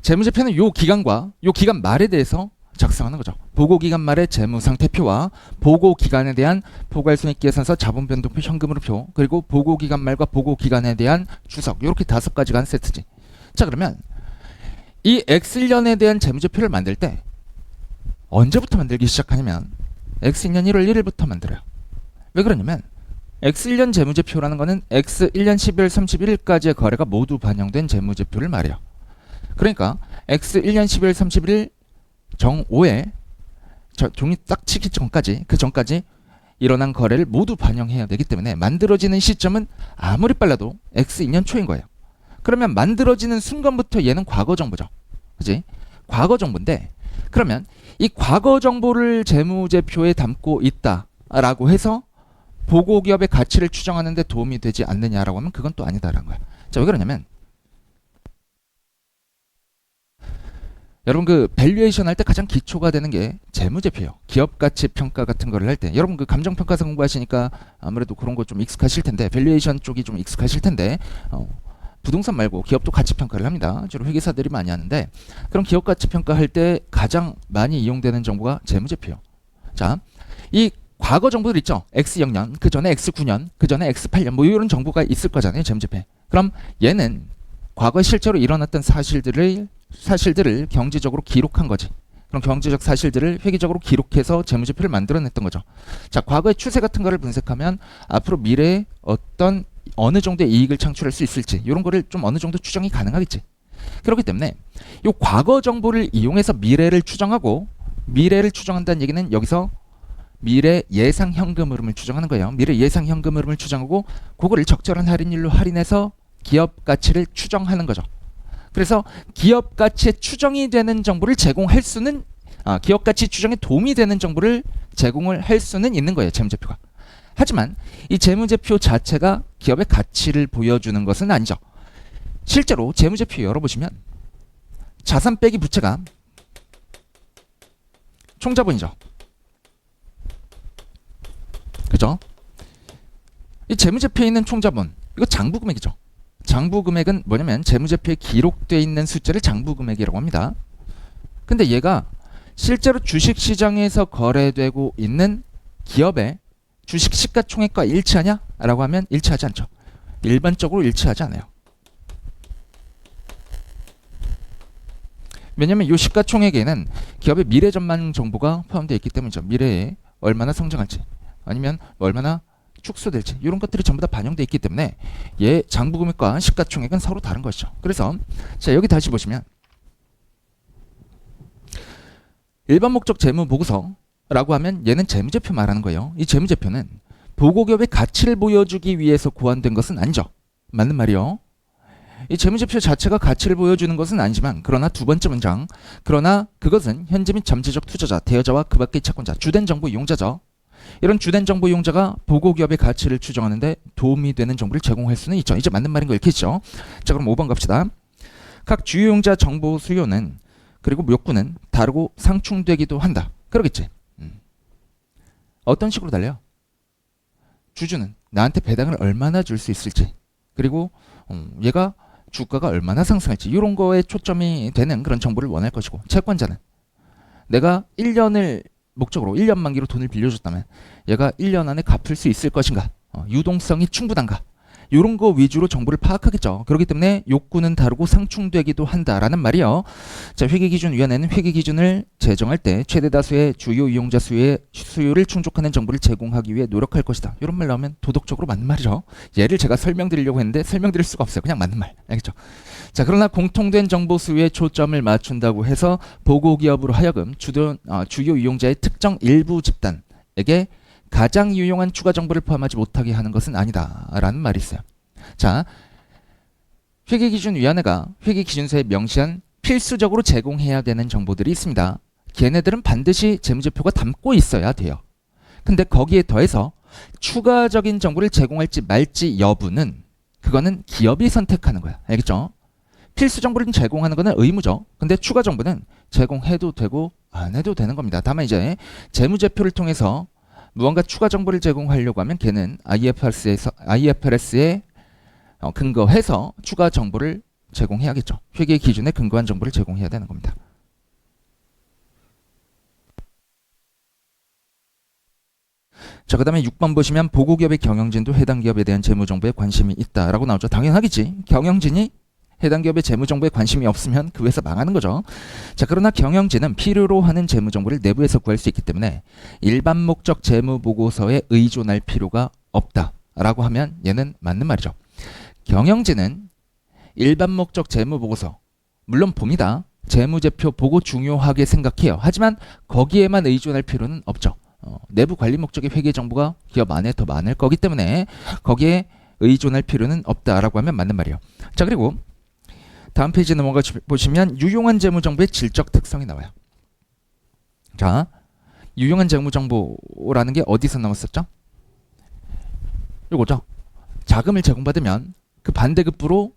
재무제표는 요 기간과 요 기간 말에 대해서 작성하는 거죠. 보고기간 말의 재무상태표와 보고기간에 대한 포괄손익계산서 자본변동표 현금으로표 그리고 보고기간 말과 보고기간에 대한 주석 이렇게 5가지가 한 세트지. 자, 그러면 이 X년에 대한 재무제표를 만들 때 언제부터 만들기 시작하냐면 X2년 1월 1일부터 만들어요. 왜 그러냐면 X1년 재무제표라는 거는 X1년 12월 31일까지의 거래가 모두 반영된 재무제표를 말해요. 그러니까 X1년 12월 31일 정5에 종이 딱 치기 전까지 그 전까지 일어난 거래를 모두 반영해야 되기 때문에 만들어지는 시점은 아무리 빨라도 X2년 초인 거예요. 그러면 만들어지는 순간부터 얘는 과거 정보죠. 그지? 과거 정보인데 그러면 이 과거 정보를 재무제표에 담고 있다라고 해서 보고기업의 가치를 추정하는 데 도움이 되지 않느냐라고 하면 그건 또 아니다라는 거야. 자, 왜 그러냐면 여러분 그 밸류에이션 할 때 가장 기초가 되는 게 재무제표예요. 기업가치 평가 같은 거를 할 때 여러분 그 감정평가사 공부하시니까 아무래도 그런 거 좀 익숙하실 텐데 밸류에이션 쪽이 좀 익숙하실 텐데 부동산 말고 기업도 가치평가를 합니다. 주로 회계사들이 많이 하는데 그럼 기업가치평가 할 때 가장 많이 이용되는 정보가 재무제표예요. 자, 이 과거 정보들 있죠. X0년, 그 전에 X9년, 그 전에 X8년 뭐 이런 정보가 있을 거잖아요. 재무제표에. 그럼 얘는 과거에 실제로 일어났던 사실들을 경제적으로 기록한 거지. 그럼 경제적 사실들을 회계적으로 기록해서 재무제표를 만들어냈던 거죠. 자, 과거의 추세 같은 거를 분석하면 앞으로 미래에 어느 정도의 이익을 창출할 수 있을지 이런 거를 좀 어느 정도 추정이 가능하겠지. 그렇기 때문에 이 과거 정보를 이용해서 미래를 추정하고 미래를 추정한다는 얘기는 여기서 미래 예상 현금 흐름을 추정하는 거예요. 미래 예상 현금 흐름을 추정하고 그거를 적절한 할인율로 할인해서 기업 가치를 추정하는 거죠. 그래서 기업 가치에 추정이 되는 정보를 제공할 수는 기업 가치 추정에 도움이 되는 정보를 제공을 할 수는 있는 거예요. 재무제표가. 하지만 이 재무제표 자체가 기업의 가치를 보여주는 것은 아니죠. 실제로 재무제표 열어보시면 자산 빼기 부채가 총자본이죠. 그죠? 이 재무제표에 있는 총자본 이거 장부금액이죠. 장부금액은 뭐냐면 재무제표에 기록되어 있는 숫자를 장부금액이라고 합니다. 근데 얘가 실제로 주식시장에서 거래되고 있는 기업의 주식 시가총액과 일치하냐? 라고 하면 일치하지 않죠. 일반적으로 일치하지 않아요. 왜냐면 이 시가총액에는 기업의 미래 전망 정보가 포함되어 있기 때문이죠. 미래에 얼마나 성장할지 아니면 얼마나 축소될지 이런 것들이 전부 다 반영되어 있기 때문에 얘 장부금액과 시가총액은 서로 다른 것이죠. 그래서 자, 여기 다시 보시면 일반 목적 재무 보고서라고 하면 얘는 재무제표 말하는 거예요. 이 재무제표는 보고기업의 가치를 보여주기 위해서 고안된 것은 아니죠. 맞는 말이요. 이 재무제표 자체가 가치를 보여주는 것은 아니지만 그러나 두 번째 문장 그러나 그것은 현재 및 잠재적 투자자, 대여자와 그 밖의 채권자, 주된 정보 이용자죠. 이런 주된 정보 이용자가 보고기업의 가치를 추정하는데 도움이 되는 정보를 제공할 수는 있죠. 이제 맞는 말인 거 읽히시죠? 자, 그럼 5번 갑시다. 각 주요 이용자 정보 수요는 그리고 욕구는 다르고 상충되기도 한다. 그러겠지. 어떤 식으로 달려요? 주주는 나한테 배당을 얼마나 줄 수 있을지 그리고 얘가 주가가 얼마나 상승할지 이런 거에 초점이 되는 그런 정보를 원할 것이고 채권자는 내가 1년을 목적으로 1년 만기로 돈을 빌려줬다면 얘가 1년 안에 갚을 수 있을 것인가 유동성이 충분한가 이런 거 위주로 정보를 파악하겠죠. 그렇기 때문에 욕구는 다르고 상충되기도 한다라는 말이요. 자, 회계기준위원회는 회계기준을 제정할 때 최대 다수의 주요 이용자 수요를 충족하는 정보를 제공하기 위해 노력할 것이다. 이런 말 나오면 도덕적으로 맞는 말이죠. 얘를 제가 설명드리려고 했는데 설명드릴 수가 없어요. 그냥 맞는 말. 알겠죠? 자, 그러나 공통된 정보 수요에 초점을 맞춘다고 해서 보고기업으로 하여금 주요 이용자의 특정 일부 집단에게 가장 유용한 추가 정보를 포함하지 못하게 하는 것은 아니다라는 말이 있어요. 자, 회계기준위원회가 회계기준서에 명시한 필수적으로 제공해야 되는 정보들이 있습니다. 걔네들은 반드시 재무제표가 담고 있어야 돼요. 근데 거기에 더해서 추가적인 정보를 제공할지 말지 여부는 그거는 기업이 선택하는 거야. 알겠죠? 필수 정보를 제공하는 거는 의무죠. 근데 추가 정보는 제공해도 되고 안 해도 되는 겁니다. 다만 이제 재무제표를 통해서 무언가 추가 정보를 제공하려고 하면 걔는 IFRS에 근거해서 추가 정보를 제공해야겠죠. 회계 기준에 근거한 정보를 제공해야 되는 겁니다. 자, 그 다음에 6번 보시면 보고기업의 경영진도 해당 기업에 대한 재무정보에 관심이 있다라고 나오죠. 당연하겠지. 경영진이 해당 기업의 재무정보에 관심이 없으면 그 회사 망하는 거죠. 자, 그러나 경영진은 필요로 하는 재무정보를 내부에서 구할 수 있기 때문에 일반 목적 재무보고서에 의존할 필요가 없다라고 하면 얘는 맞는 말이죠. 경영진은 일반 목적 재무보고서 물론 봅니다. 재무제표 보고 중요하게 생각해요. 하지만 거기에만 의존할 필요는 없죠. 내부 관리 목적의 회계 정보가 기업 안에 더 많을 거기 때문에 거기에 의존할 필요는 없다라고 하면 맞는 말이에요. 자, 그리고 다음 페이지 넘어가 보시면 유용한 재무정보의 질적 특성이 나와요. 자, 유용한 재무정보라는 게 어디서 나왔었죠? 요거죠. 자금을 제공받으면 그 반대급부로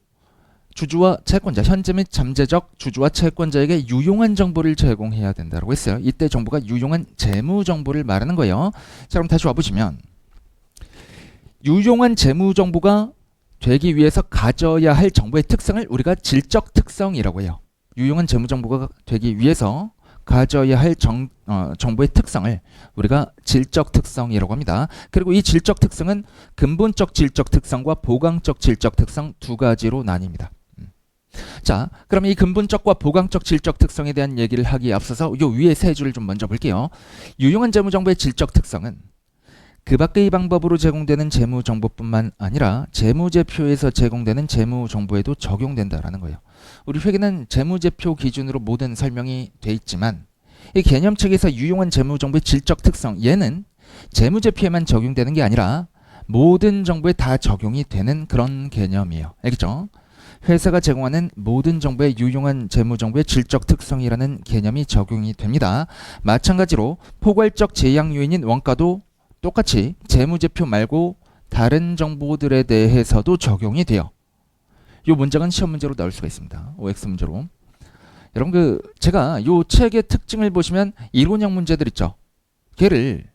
주주와 채권자, 현재 및 잠재적 주주와 채권자에게 유용한 정보를 제공해야 된다고 했어요. 이때 정보가 유용한 재무정보를 말하는 거예요. 자, 그럼 다시 와보시면 유용한 재무정보가 되기 위해서 가져야 할 정보의 특성을 우리가 질적 특성이라고 해요. 유용한 재무정보가 되기 위해서 가져야 할 정보의 특성을 우리가 질적 특성이라고 합니다. 그리고 이 질적 특성은 근본적 질적 특성과 보강적 질적 특성 두 가지로 나뉩니다. 자, 그러면 이 근본적과 보강적 질적 특성에 대한 얘기를 하기에 앞서서 요 위에 세 줄을 좀 먼저 볼게요. 유용한 재무정보의 질적 특성은 그 밖의 방법으로 제공되는 재무정보뿐만 아니라 재무제표에서 제공되는 재무정보에도 적용된다라는 거예요. 우리 회계는 재무제표 기준으로 모든 설명이 돼 있지만 이 개념책에서 유용한 재무정보의 질적 특성, 얘는 재무제표에만 적용되는 게 아니라 모든 정보에 다 적용이 되는 그런 개념이에요. 알겠죠? 회사가 제공하는 모든 정보에 유용한 재무정보의 질적 특성이라는 개념이 적용이 됩니다. 마찬가지로 포괄적 제약 요인인 원가도 똑같이 재무제표 말고 다른 정보들에 대해서도 적용이 돼요. 이 문장은 시험 문제로 나올 수가 있습니다. OX 문제로. 여러분 제가 이 책의 특징을 보시면 이론형 문제들 있죠. 걔를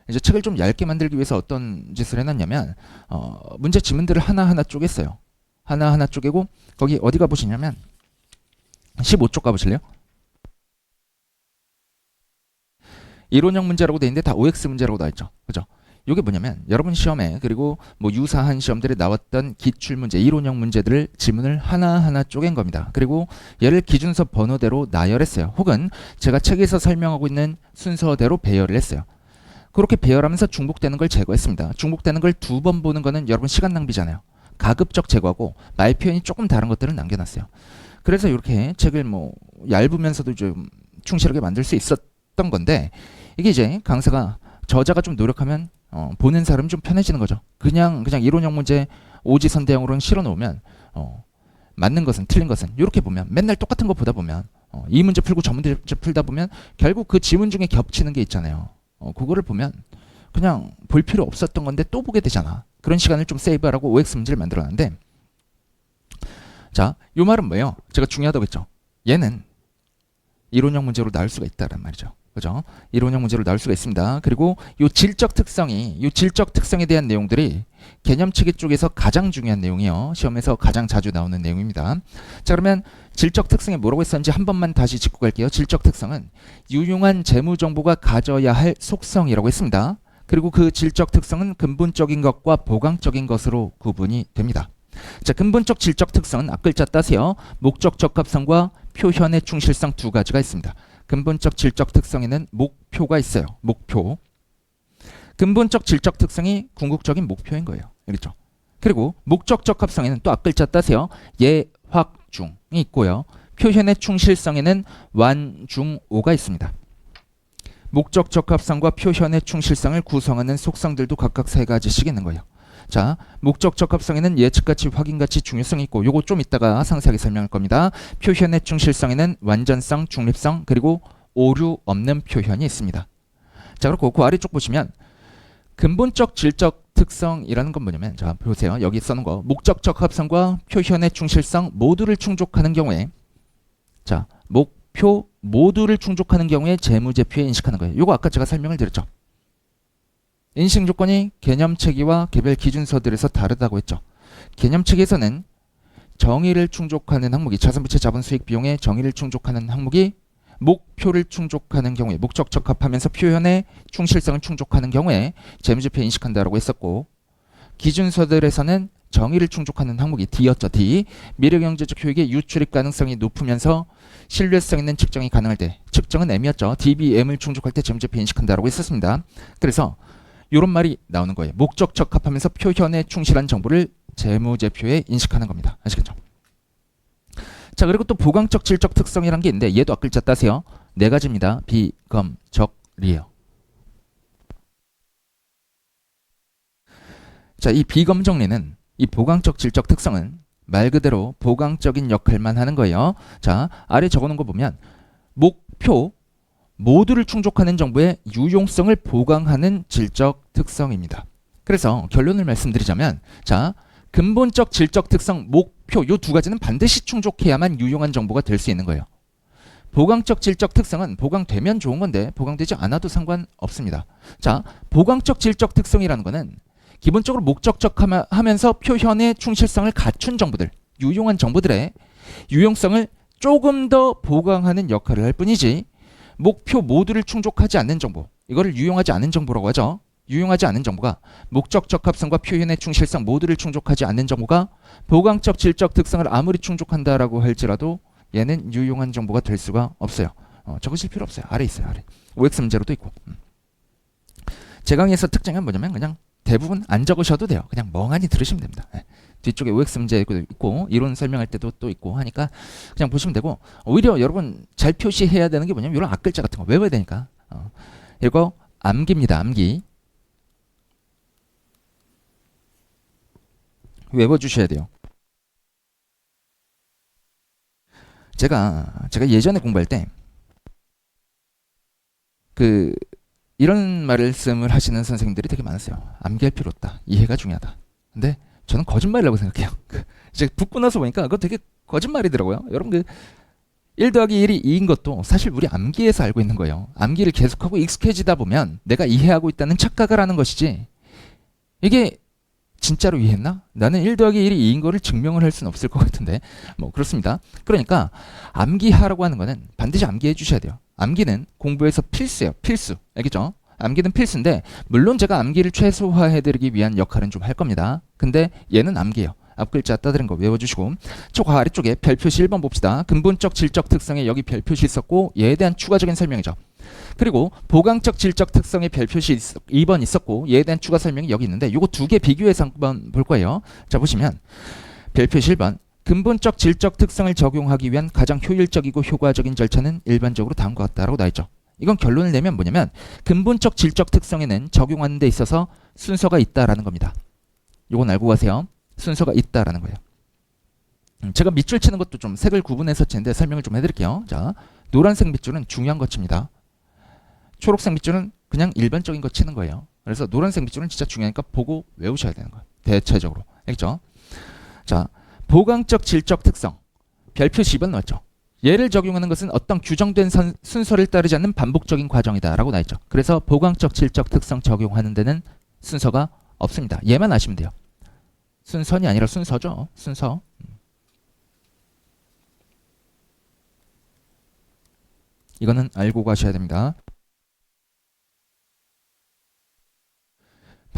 이제 책을 좀 얇게 만들기 위해서 어떤 짓을 해놨냐면 문제 지문들을 하나하나 쪼갰어요. 하나하나 쪼개고 거기 어디 가보시냐면 15쪽 가보실래요? 이론형 문제라고 돼 있는데 다 OX 문제라고 나와 있죠. 그죠? 이게 뭐냐면 여러분 시험에 그리고 뭐 유사한 시험들에 나왔던 기출문제, 이론형 문제들을 지문을 하나하나 쪼갠 겁니다. 그리고 얘를 기준서 번호대로 나열했어요. 혹은 제가 책에서 설명하고 있는 순서대로 배열을 했어요. 그렇게 배열하면서 중복되는 걸 제거했습니다. 중복되는 걸 두 번 보는 거는 여러분 시간 낭비잖아요. 가급적 제거하고 말 표현이 조금 다른 것들을 남겨놨어요. 그래서 이렇게 책을 뭐 얇으면서도 좀 충실하게 만들 수 있었던 건데 이게 이제 강사가 저자가 좀 노력하면 보는 사람이 좀 편해지는 거죠. 그냥 이론형 문제 오지선대형으로는 실어 놓으면 맞는 것은 틀린 것은 이렇게 보면 맨날 똑같은 거 보다 보면 이 문제 풀고 저 문제 풀다 보면 결국 그 지문 중에 겹치는 게 있잖아요. 그거를 보면 그냥 볼 필요 없었던 건데 또 보게 되잖아. 그런 시간을 좀 세이브하라고 OX 문제를 만들어놨는데 자, 요 말은 뭐예요? 제가 중요하다고 했죠. 얘는 이론형 문제로 나올 수가 있다란 말이죠. 그죠? 이론형 문제로 나올 수가 있습니다. 그리고 요 질적 특성에 대한 내용들이 개념체계 쪽에서 가장 중요한 내용이요. 시험에서 가장 자주 나오는 내용입니다. 자, 그러면 질적 특성에 뭐라고 했었는지 한 번만 다시 짚고 갈게요. 질적 특성은 유용한 재무 정보가 가져야 할 속성이라고 했습니다. 그리고 그 질적 특성은 근본적인 것과 보강적인 것으로 구분이 됩니다. 자, 근본적 질적 특성은 앞글자 따세요. 목적 적합성과 표현의 충실성 두 가지가 있습니다. 근본적 질적 특성에는 목표가 있어요. 목표. 근본적 질적 특성이 궁극적인 목표인 거예요. 알겠죠? 그리고 목적 적합성에는 또 앞글자 따세요. 예, 확, 중이 있고요. 표현의 충실성에는 완, 중, 오가 있습니다. 목적 적합성과 표현의 충실성을 구성하는 속성들도 각각 세 가지씩 있는 거예요. 자, 목적 적합성에는 예측가치, 확인가치, 중요성이 있고 요거 좀 이따가 상세하게 설명할 겁니다. 표현의 충실성에는 완전성, 중립성, 그리고 오류 없는 표현이 있습니다. 자, 그렇고 그 아래쪽 보시면 근본적 질적 특성이라는 건 뭐냐면, 자, 보세요. 여기 써놓은 거 목적 적합성과 표현의 충실성 모두를 충족하는 경우에, 자, 목표 모두를 충족하는 경우에 재무제표에 인식하는 거예요. 요거 아까 제가 설명을 드렸죠. 인식 조건이 개념체계와 개별 기준서들에서 다르다고 했죠. 개념체계에서는 정의를 충족하는 항목이, 자산부채 자본 수익 비용의 정의를 충족하는 항목이 목표를 충족하는 경우에, 목적 적합하면서 표현의 충실성을 충족하는 경우에 재무제표에 인식한다라고 했었고, 기준서들에서는 정의를 충족하는 항목이 D였죠. D. 미래경제적 효익의 유출입 가능성이 높으면서 신뢰성 있는 측정이 가능할 때, 측정은 M이었죠. DBM을 충족할 때 재무제표에 인식한다라고 했었습니다. 그래서 이런 말이 나오는 거예요. 목적 적합하면서 표현에 충실한 정보를 재무제표에 인식하는 겁니다. 아시겠죠? 자, 그리고 또 보강적 질적 특성이라는 게 있는데 얘도 앞글자 따세요. 네 가지입니다. 비검적리에요. 자, 이 비검정리는, 이 보강적 질적 특성은 말 그대로 보강적인 역할만 하는 거예요. 자, 아래 적어놓은 거 보면 목표 모두를 충족하는 정보의 유용성을 보강하는 질적 특성입니다. 그래서 결론을 말씀드리자면, 자, 근본적 질적 특성, 목표 요 두 가지는 반드시 충족해야만 유용한 정보가 될 수 있는 거예요. 보강적 질적 특성은 보강되면 좋은 건데 보강되지 않아도 상관없습니다. 자, 보강적 질적 특성이라는 거는 기본적으로 목적적하면서 표현의 충실성을 갖춘 정보들, 유용한 정보들의 유용성을 조금 더 보강하는 역할을 할 뿐이지, 목표 모두를 충족하지 않는 정보, 이거를 유용하지 않은 정보라고 하죠. 유용하지 않은 정보가 목적 적합성과 표현의 충실성 모두를 충족하지 않는 정보가 보강적 질적 특성을 아무리 충족한다라고 할지라도 얘는 유용한 정보가 될 수가 없어요. 적으실 필요 없어요. 아래 있어요. 아래. OX 문제로도 있고. 제 강의에서 특징은 뭐냐면 그냥 대부분 안 적으셔도 돼요. 그냥 멍하니 들으시면 됩니다. 네. 뒤쪽에 OX 문제 있고 이론 설명할 때도 또 있고 하니까 그냥 보시면 되고, 오히려 여러분 잘 표시해야 되는 게 뭐냐면 이런 앞글자 같은 거 외워야 되니까. 이거 암기입니다. 암기. 외워주셔야 돼요. 제가 예전에 공부할 때 그 이런 말씀을 하시는 선생님들이 되게 많았어요. 암기할 필요 없다. 이해가 중요하다. 근데 저는 거짓말이라고 생각해요. 이제 붙고 나서 보니까 그거 되게 거짓말이더라고요. 여러분, 그 1 더하기 1이 2인 것도 사실 우리 암기에서 알고 있는 거예요. 암기를 계속하고 익숙해지다 보면 내가 이해하고 있다는 착각을 하는 것이지, 이게 진짜로 이해했나? 나는 1 더하기 1이 2인 거를 증명을 할 수는 없을 것 같은데 뭐 그렇습니다. 그러니까 암기하라고 하는 거는 반드시 암기해 주셔야 돼요. 암기는 공부에서 필수예요. 필수. 알겠죠? 암기는 필수인데 물론 제가 암기를 최소화해드리기 위한 역할은 좀 할 겁니다. 근데 얘는 암기예요. 앞글자 따드린 거 외워주시고, 저 아래쪽에 별표시 1번 봅시다. 근본적 질적 특성에 여기 별표시 있었고 얘에 대한 추가적인 설명이죠. 그리고 보강적 질적 특성의 별표시 2번 있었고 얘에 대한 추가 설명이 여기 있는데 요거 두 개 비교해서 한번 볼 거예요. 자, 보시면 별표시 1번, 근본적 질적 특성을 적용하기 위한 가장 효율적이고 효과적인 절차는 일반적으로 다음과 같다라고 나와있죠. 이건 결론을 내면 뭐냐면 근본적 질적 특성에는 적용하는 데 있어서 순서가 있다라는 겁니다. 요건 알고 가세요. 순서가 있다라는 거예요. 제가 밑줄 치는 것도 좀 색을 구분해서 치는데 설명을 좀 해드릴게요. 자, 노란색 밑줄은 중요한 거 칩니다. 초록색 밑줄은 그냥 일반적인 거 치는 거예요. 그래서 노란색 밑줄은 진짜 중요하니까 보고 외우셔야 되는 거예요. 대체적으로. 알겠죠? 자, 보강적 질적 특성. 별표 10은 나왔죠. 얘를 적용하는 것은 어떤 규정된 순서를 따르지 않는 반복적인 과정이다 라고 나있죠. 그래서 보강적 질적 특성 적용하는 데는 순서가 없습니다. 얘만 아시면 돼요. 순선이 아니라 순서죠. 순서. 이거는 알고 가셔야 됩니다.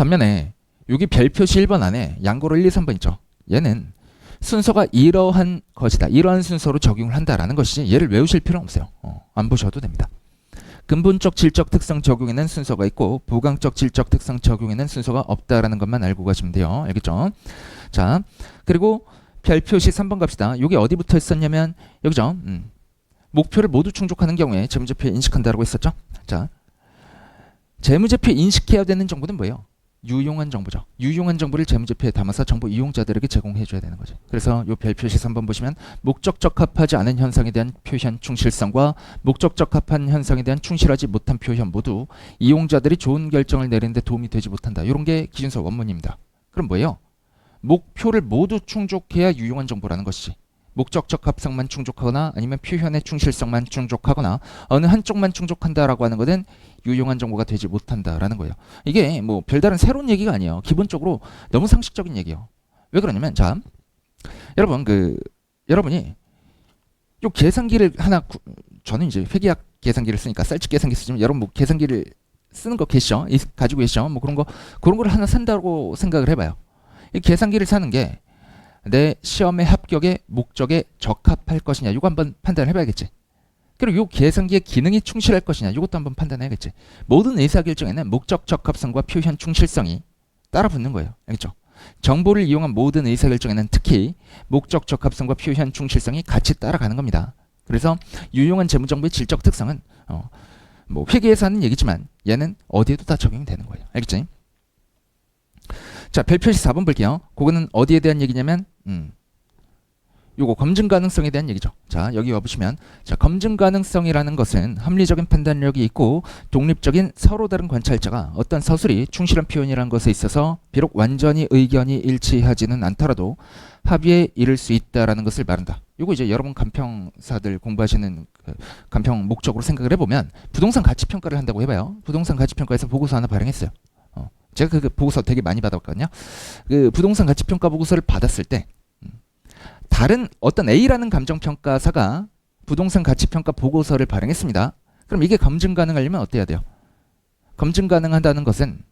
반면에 여기 별 표시 1번 안에 양고로 1, 2, 3번 있죠. 얘는 순서가 이러한 것이다. 이러한 순서로 적용을 한다라는 것이지 얘를 외우실 필요는 없어요. 안 보셔도 됩니다. 근본적 질적 특성 적용에는 순서가 있고 보강적 질적 특성 적용에는 순서가 없다라는 것만 알고 가시면 돼요. 알겠죠? 자, 그리고 별 표시 3번 갑시다. 여기 어디 붙어 있었냐면 여기죠. 목표를 모두 충족하는 경우에 재무제표에 인식한다라고 했었죠. 자, 재무제표에 인식해야 되는 정보는 뭐예요? 유용한 정보죠. 유용한 정보를 재무제표에 담아서 정보 이용자들에게 제공해줘야 되는 거죠. 그래서 이 별 표시 3번 보시면 목적 적합하지 않은 현상에 대한 표현 충실성과 목적 적합한 현상에 대한 충실하지 못한 표현 모두 이용자들이 좋은 결정을 내리는 데 도움이 되지 못한다. 이런 게 기준서 원문입니다. 그럼 뭐예요? 목표를 모두 충족해야 유용한 정보라는 것이지. 목적 적합성만 충족하거나 아니면 표현의 충실성만 충족하거나 어느 한쪽만 충족한다라고 하는 것은 유용한 정보가 되지 못한다라는 거예요. 이게 뭐 별다른 새로운 얘기가 아니에요. 기본적으로 너무 상식적인 얘기예요. 왜 그러냐면 자, 여러분 여러분이 요 계산기를 하나 저는 이제 회계학 계산기를 쓰니까 쌀집 계산기 쓰지만 여러분 뭐 계산기를 쓰는 거 계시죠? 가지고 계시죠? 뭐 그런 걸 하나 산다고 생각을 해봐요. 이 계산기를 사는 게 내 시험의 합격의 목적에 적합할 것이냐 이거 한번 판단을 해봐야겠지. 그리고 이 계산기의 기능이 충실할 것이냐 이것도 한번 판단해야겠지. 모든 의사결정에는 목적 적합성과 표현 충실성이 따라 붙는 거예요. 알겠죠? 정보를 이용한 모든 의사결정에는 특히 목적 적합성과 표현 충실성이 같이 따라가는 겁니다. 그래서 유용한 재무정보의 질적 특성은 뭐 회계에서 하는 얘기지만 얘는 어디에도 다 적용이 되는 거예요. 알겠지? 자, 별표시 4번 볼게요. 그거는 어디에 대한 얘기냐면 요거 검증 가능성에 대한 얘기죠. 자, 여기 와보시면 자, 검증 가능성이라는 것은 합리적인 판단력이 있고 독립적인 서로 다른 관찰자가 어떤 서술이 충실한 표현이라는 것에 있어서 비록 완전히 의견이 일치하지는 않더라도 합의에 이를 수 있다라는 것을 말한다. 요거 이제 여러분 간평사들 공부하시는 간평 목적으로 생각을 해보면 부동산 가치평가를 한다고 해봐요. 부동산 가치평가에서 보고서 하나 발행했어요. 제가 그 보고서 되게 많이 받았거든요. 그 부동산 가치평가 보고서를 받았을 때 다른 어떤 A라는 감정평가사가 부동산 가치평가 보고서를 발행했습니다. 그럼 이게 검증 가능하려면 어때야 돼요? 검증 가능하다는 것은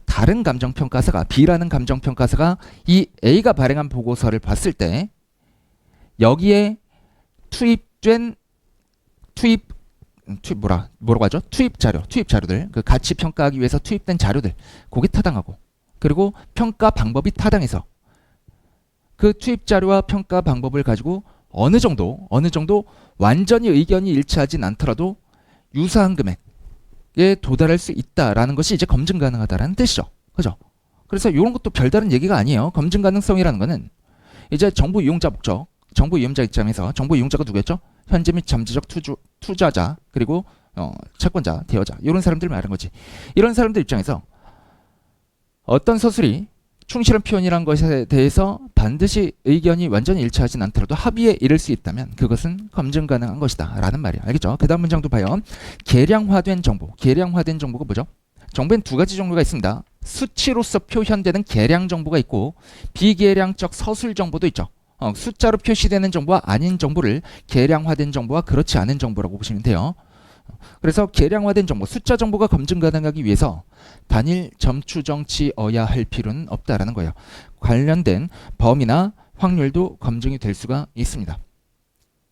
다른 감정평가사가 B라는 감정평가사가 이 A가 발행한 보고서를 봤을 때 여기에 뭐라고 하죠? 투입 자료들, 그 가치 평가하기 위해서 투입된 자료들, 그게 타당하고, 그리고 평가 방법이 타당해서 그 투입 자료와 평가 방법을 가지고 어느 정도 완전히 의견이 일치하진 않더라도 유사한 금액에 도달할 수 있다라는 것이 이제 검증 가능하다라는 뜻이죠. 그죠? 그래서 이런 것도 별다른 얘기가 아니에요. 검증 가능성이라는 거는 이제 정보 이용자 목적, 정보 이용자 입장에서 정보 이용자가 누구였죠? 현재 및 잠재적 투자자 그리고 채권자, 대여자 이런 사람들 말하는 거지. 이런 사람들 입장에서 어떤 서술이 충실한 표현이라는 것에 대해서 반드시 의견이 완전히 일치하진 않더라도 합의에 이를 수 있다면 그것은 검증 가능한 것이다 라는 말이야. 알겠죠? 그 다음 문장도 봐요. 계량화된 정보가 뭐죠? 정보엔 두 가지 종류가 있습니다. 수치로서 표현되는 계량 정보가 있고 비계량적 서술 정보도 있죠. 숫자로 표시되는 정보와 아닌 정보를 계량화된 정보와 그렇지 않은 정보라고 보시면 돼요. 그래서 계량화된 정보, 숫자 정보가 검증 가능하기 위해서 단일 점추정치어야 할 필요는 없다라는 거예요. 관련된 범위나 확률도 검증이 될 수가 있습니다.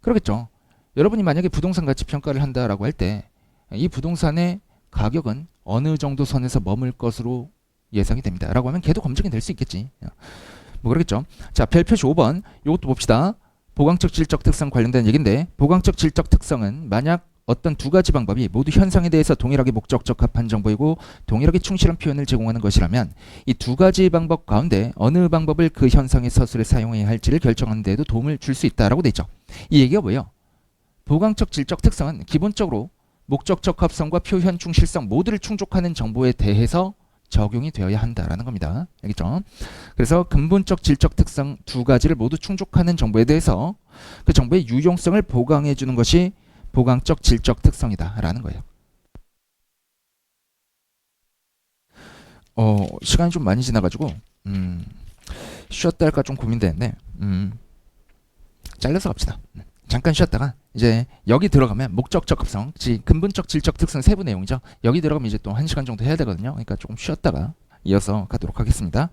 그러겠죠. 여러분이 만약에 부동산 가치 평가를 한다라고 할 때 이 부동산의 가격은 어느 정도 선에서 머물 것으로 예상이 됩니다. 라고 하면 걔도 검증이 될 수 있겠지. 뭐 그러겠죠. 자, 별표시 5번 이것도 봅시다. 보강적 질적 특성 관련된 얘기인데 보강적 질적 특성은 만약 어떤 두 가지 방법이 모두 현상에 대해서 동일하게 목적 적합한 정보이고 동일하게 충실한 표현을 제공하는 것이라면 이 두 가지 방법 가운데 어느 방법을 그 현상의 서술에 사용해야 할지를 결정하는 데에도 도움을 줄 수 있다라고 돼 있죠. 이 얘기가 뭐예요? 보강적 질적 특성은 기본적으로 목적 적합성과 표현 충실성 모두를 충족하는 정보에 대해서 적용이 되어야 한다라는 겁니다. 알겠죠? 그래서 근본적 질적 특성 두 가지를 모두 충족하는 정보에 대해서 그 정보의 유용성을 보강해 주는 것이 보강적 질적 특성이다라는 거예요. 시간이 좀 많이 지나가지고 쉬었다 할까 좀 고민되는데 잘라서 갑시다. 잠깐 쉬었다가 이제 여기 들어가면 목적 적합성, 즉 근본적 질적 특성 세부 내용이죠. 여기 들어가면 이제 또 1시간 정도 해야 되거든요. 그러니까 조금 쉬었다가 이어서 가도록 하겠습니다.